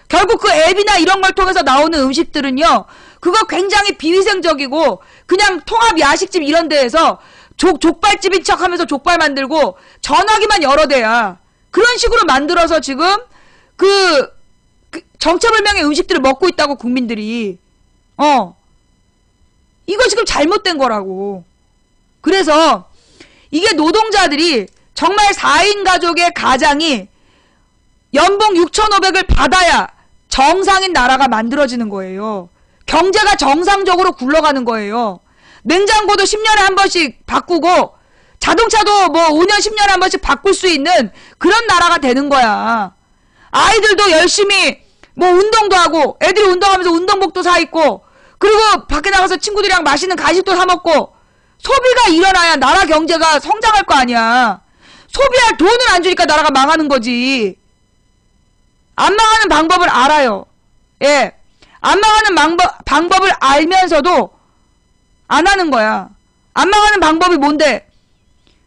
결국 그 앱이나 이런 걸 통해서 나오는 음식들은요, 그거 굉장히 비위생적이고 그냥 통합 야식집 이런 데에서 족발집인 척 하면서 족발 만들고 전화기만 여러 대야. 그런 식으로 만들어서 지금 그 정체불명의 음식들을 먹고 있다고, 국민들이. 이거 지금 잘못된 거라고. 그래서 이게 노동자들이 정말 4인 가족의 가장이 연봉 6,500을 받아야 정상인 나라가 만들어지는 거예요. 경제가 정상적으로 굴러가는 거예요. 냉장고도 10년에 한 번씩 바꾸고 자동차도 뭐 5년 10년에 한 번씩 바꿀 수 있는 그런 나라가 되는 거야. 아이들도 열심히 뭐 운동도 하고, 애들이 운동하면서 운동복도 사 입고, 그리고 밖에 나가서 친구들이랑 맛있는 간식도 사 먹고, 소비가 일어나야 나라 경제가 성장할 거 아니야. 소비할 돈을 안 주니까 나라가 망하는 거지. 안 망하는 방법을 알아요. 예. 안 망하는 방법을 알면서도 안 하는 거야. 안 망하는 방법이 뭔데?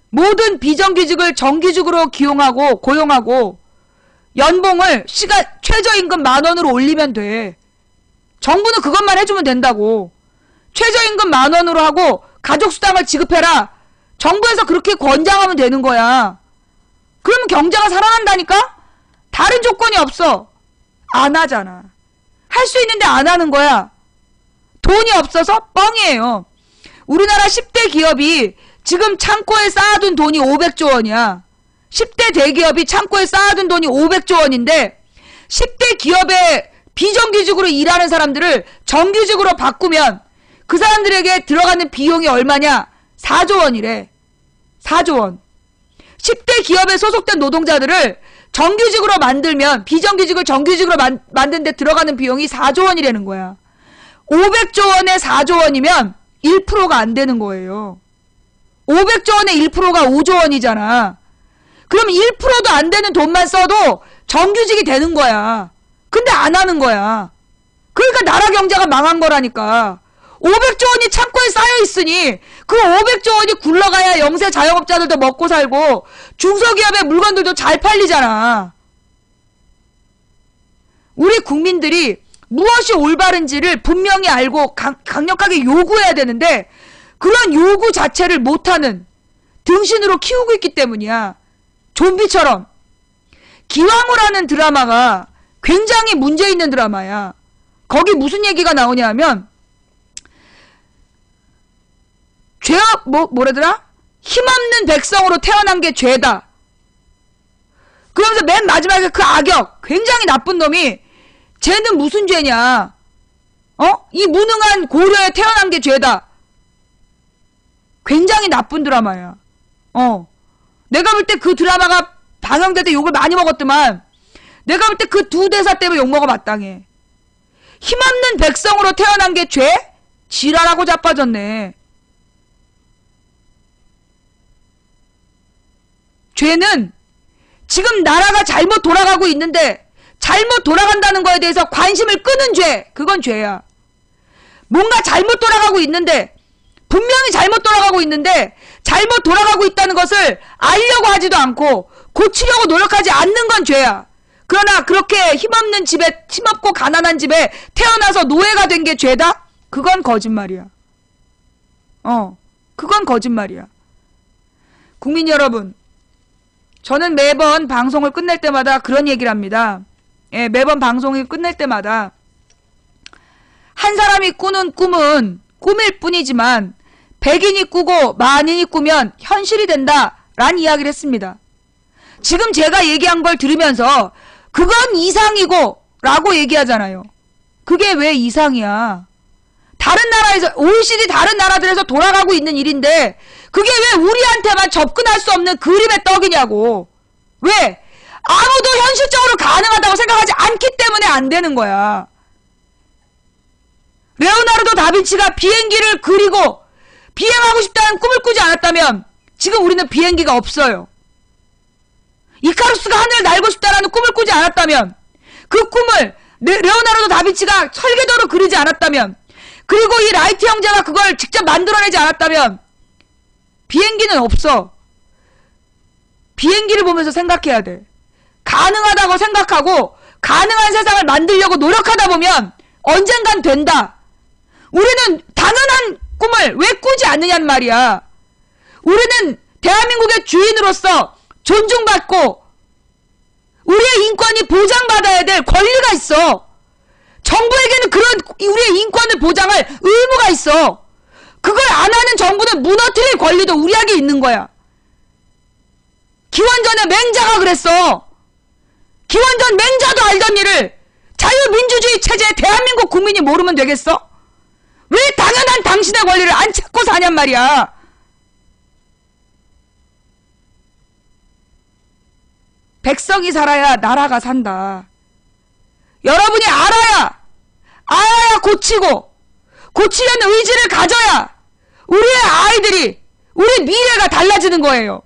모든 비정규직을 정규직으로 고용하고 연봉을 최저임금 10,000원으로 올리면 돼. 정부는 그것만 해주면 된다고. 최저임금 10,000원으로 하고 가족수당을 지급해라. 정부에서 그렇게 권장하면 되는 거야. 그러면 경제가 살아난다니까? 다른 조건이 없어. 안 하잖아. 할 수 있는데 안 하는 거야. 돈이 없어서 뻥이에요. 우리나라 10대 기업이 지금 창고에 쌓아둔 돈이 500조 원이야. 10대 대기업이 창고에 쌓아둔 돈이 500조 원인데 10대 기업에 비정규직으로 일하는 사람들을 정규직으로 바꾸면 그 사람들에게 들어가는 비용이 얼마냐? 4조 원이래. 4조 원. 10대 기업에 소속된 노동자들을 정규직으로 만들면 비정규직을 정규직으로 만드는데 들어가는 비용이 4조 원이라는 거야. 500조 원에 4조 원이면 1%가 안 되는 거예요. 500조 원에 1%가 5조 원이잖아. 그럼 1%도 안 되는 돈만 써도 정규직이 되는 거야. 근데 안 하는 거야. 그러니까 나라 경제가 망한 거라니까. 500조 원이 창고에 쌓여 있으니 그 500조 원이 굴러가야 영세 자영업자들도 먹고 살고 중소기업의 물건들도 잘 팔리잖아. 우리 국민들이 무엇이 올바른지를 분명히 알고 강력하게 요구해야 되는데 그런 요구 자체를 못하는 등신으로 키우고 있기 때문이야. 좀비처럼. 기왕후라는 드라마가 굉장히 문제 있는 드라마야. 거기 무슨 얘기가 나오냐 하면 뭐라더라? 힘없는 백성으로 태어난 게 죄다. 그러면서 맨 마지막에 그 악역, 굉장히 나쁜 놈이 쟤는 무슨 죄냐? 이 무능한 고려에 태어난 게 죄다. 굉장히 나쁜 드라마야. 내가 볼 때 그 드라마가 방영될 때 욕을 많이 먹었더만 내가 볼 때 그 두 대사 때문에 욕먹어 마땅해. 힘없는 백성으로 태어난 게 죄? 지랄하고 자빠졌네. 죄는 지금 나라가 잘못 돌아가고 있는데 잘못 돌아간다는 거에 대해서 관심을 끄는 죄. 그건 죄야. 뭔가 잘못 돌아가고 있는데 분명히 잘못 돌아가고 있는데 잘못 돌아가고 있다는 것을 알려고 하지도 않고 고치려고 노력하지 않는 건 죄야. 그러나 그렇게 힘없는 집에, 힘없고 가난한 집에 태어나서 노예가 된 게 죄다? 그건 거짓말이야. 그건 거짓말이야. 국민 여러분, 저는 매번 방송을 끝낼 때마다 그런 얘기를 합니다. 예, 매번 방송을 끝낼 때마다 한 사람이 꾸는 꿈은 꿈일 뿐이지만 100인이 꾸고 만인이 꾸면 현실이 된다 라는 이야기를 했습니다. 지금 제가 얘기한 걸 들으면서 그건 이상이고 라고 얘기하잖아요. 그게 왜 이상이야? 다른 나라에서, OECD 다른 나라들에서 돌아가고 있는 일인데 그게 왜 우리한테만 접근할 수 없는 그림의 떡이냐고. 왜? 아무도 현실적으로 가능하다고 생각하지 않기 때문에 안 되는 거야. 레오나르도 다빈치가 비행기를 그리고 비행하고 싶다는 꿈을 꾸지 않았다면 지금 우리는 비행기가 없어요. 이카루스가 하늘을 날고 싶다는 꿈을 꾸지 않았다면 그 꿈을 레오나르도 다빈치가 설계도로 그리지 않았다면 그리고 이 라이트 형제가 그걸 직접 만들어내지 않았다면 비행기는 없어. 비행기를 보면서 생각해야 돼. 가능하다고 생각하고 가능한 세상을 만들려고 노력하다 보면 언젠간 된다. 우리는 당연한 꿈을 왜 꾸지 않느냐는 말이야. 우리는 대한민국의 주인으로서 존중받고 우리의 인권이 보장받아야 될 권리가 있어. 정부에게는 그런 우리의 인권을 보장할 의무가 있어. 그걸 안 하는 정부는 무너뜨릴 권리도 우리에게 있는 거야. 기원전에 맹자가 그랬어. 기원전 맹자도 알던 일을 자유민주주의 체제의 대한민국 국민이 모르면 되겠어? 왜 당연한 당신의 권리를 안 찾고 사냔 말이야. 백성이 살아야 나라가 산다. 여러분이 알아야 고치고 고치려는 의지를 가져야 우리의 아이들이 우리 미래가 달라지는 거예요.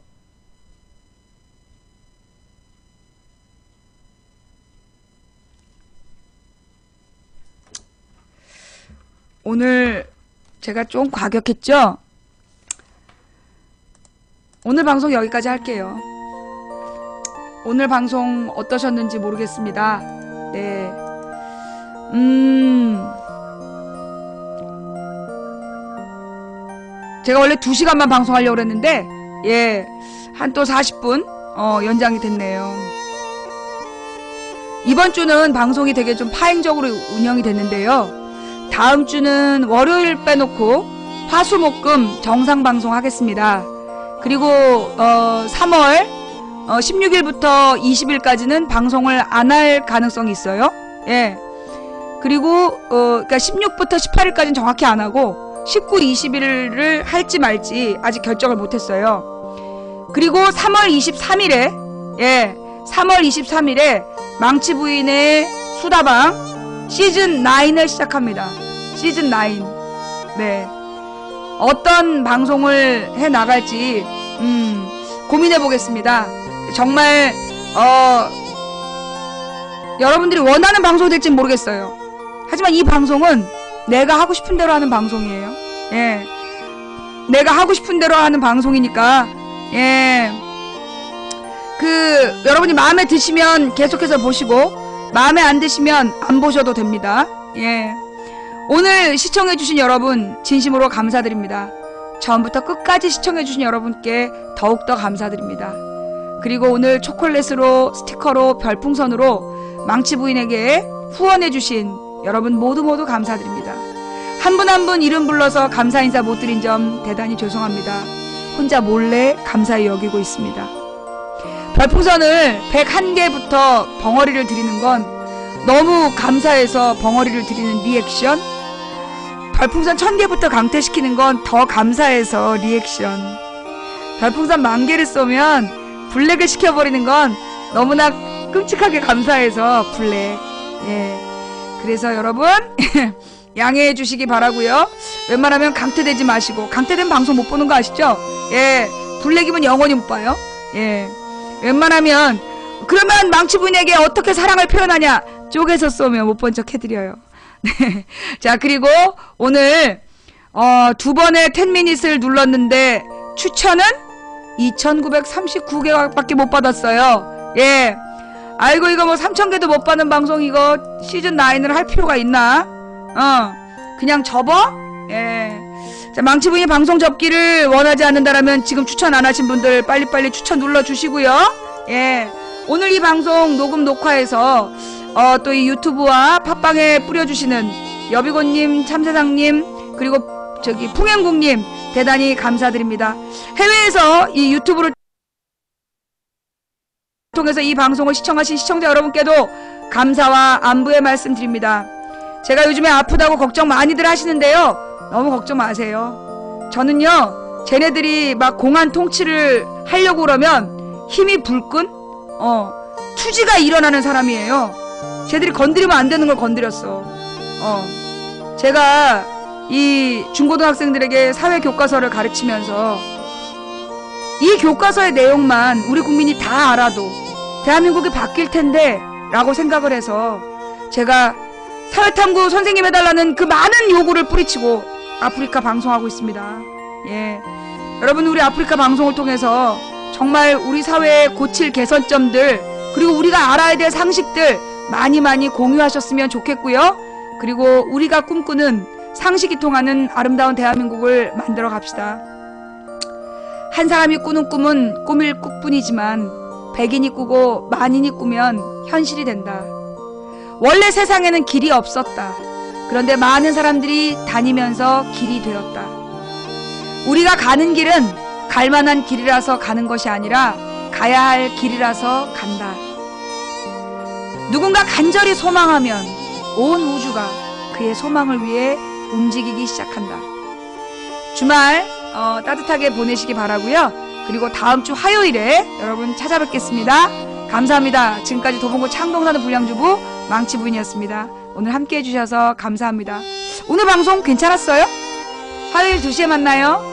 오늘 제가 좀 과격했죠? 오늘 방송 여기까지 할게요. 오늘 방송 어떠셨는지 모르겠습니다. 네. 제가 원래 2시간만 방송하려고 그랬는데, 예, 한 또 40분, 연장이 됐네요. 이번 주는 방송이 되게 좀 파행적으로 운영이 됐는데요. 다음 주는 월요일 빼놓고 화수목금 정상 방송 하겠습니다. 그리고 3월 16일부터 20일까지는 방송을 안 할 가능성이 있어요. 예. 그리고 그러니까 16부터 18일까지는 정확히 안 하고 19, 20일을 할지 말지 아직 결정을 못 했어요. 그리고 3월 23일에 예, 3월 23일에 망치 부인의 수다방 시즌 9을 시작합니다. 시즌 9. 네. 어떤 방송을 해 나갈지 고민해 보겠습니다. 정말 여러분들이 원하는 방송이 될지는 모르겠어요. 하지만 이 방송은 내가 하고 싶은 대로 하는 방송이에요. 예. 내가 하고 싶은 대로 하는 방송이니까, 예. 여러분이 마음에 드시면 계속해서 보시고, 마음에 안 드시면 안 보셔도 됩니다. 예. 오늘 시청해주신 여러분, 진심으로 감사드립니다. 처음부터 끝까지 시청해주신 여러분께 더욱더 감사드립니다. 그리고 오늘 초콜릿으로, 스티커로, 별풍선으로 망치 부인에게 후원해주신 여러분 모두 감사드립니다. 한 분 한 분 이름 불러서 감사 인사 못 드린 점 대단히 죄송합니다. 혼자 몰래 감사히 여기고 있습니다. 별풍선을 101개부터 벙어리를 드리는 건 너무 감사해서 벙어리를 드리는 리액션, 별풍선 1000개부터 강퇴시키는 건 더 감사해서 리액션, 별풍선 10,000개를 쏘면 블랙을 시켜버리는 건 너무나 끔찍하게 감사해서 블랙. 예. 그래서 여러분 양해해 주시기 바라고요. 웬만하면 강퇴되지 마시고, 강퇴된 방송 못 보는 거 아시죠? 예. 블랙이면 영원히 못 봐요. 예. 웬만하면, 그러면 망치 부인에게 어떻게 사랑을 표현하냐? 쪼개서 쏘면 못 본 척 해드려요. 네. 자, 그리고 오늘 2번의 10미닛을 눌렀는데 추천은 2,939개밖에 못 받았어요. 예. 아이고, 이거 뭐 3,000개도 못 받는 방송 이거 시즌 9을 할 필요가 있나? 그냥 접어? 예. 자, 망치 부인이 방송 접기를 원하지 않는다라면 지금 추천 안 하신 분들 빨리빨리 추천 눌러주시고요. 예. 오늘 이 방송 녹화해서 또 이 유튜브와 팟빵에 뿌려주시는 여비곤님, 참세상님, 그리고 풍행국님 대단히 감사드립니다. 해외에서 이 유튜브를 통해서 이 방송을 시청하신 시청자 여러분께도 감사와 안부의 말씀 드립니다. 제가 요즘에 아프다고 걱정 많이들 하시는데요. 너무 걱정 마세요. 저는요, 쟤네들이 막 공안 통치를 하려고 그러면 힘이 불끈 투지가 일어나는 사람이에요. 쟤들이 건드리면 안 되는 걸 건드렸어. 제가 이 중고등학생들에게 사회교과서를 가르치면서 이 교과서의 내용만 우리 국민이 다 알아도 대한민국이 바뀔 텐데 라고 생각을 해서 제가 사회탐구 선생님 해달라는 그 많은 요구를 뿌리치고 아프리카 방송하고 있습니다. 예. 여러분, 우리 아프리카 방송을 통해서 정말 우리 사회의 고칠 개선점들, 그리고 우리가 알아야 될 상식들 많이 공유하셨으면 좋겠고요. 그리고 우리가 꿈꾸는 상식이 통하는 아름다운 대한민국을 만들어 갑시다. 한 사람이 꾸는 꿈은 꿈일 꿈뿐이지만 100인이 꾸고 10,000인이 꾸면 현실이 된다. 원래 세상에는 길이 없었다. 그런데 많은 사람들이 다니면서 길이 되었다. 우리가 가는 길은 갈만한 길이라서 가는 것이 아니라 가야 할 길이라서 간다. 누군가 간절히 소망하면 온 우주가 그의 소망을 위해 움직이기 시작한다. 주말 따뜻하게 보내시기 바라고요. 그리고 다음 주 화요일에 여러분 찾아뵙겠습니다. 감사합니다. 지금까지 도봉구 창동사는 불량주부 망치 부인이었습니다. 오늘 함께 해주셔서 감사합니다. 오늘 방송 괜찮았어요? 화요일 2시에 만나요.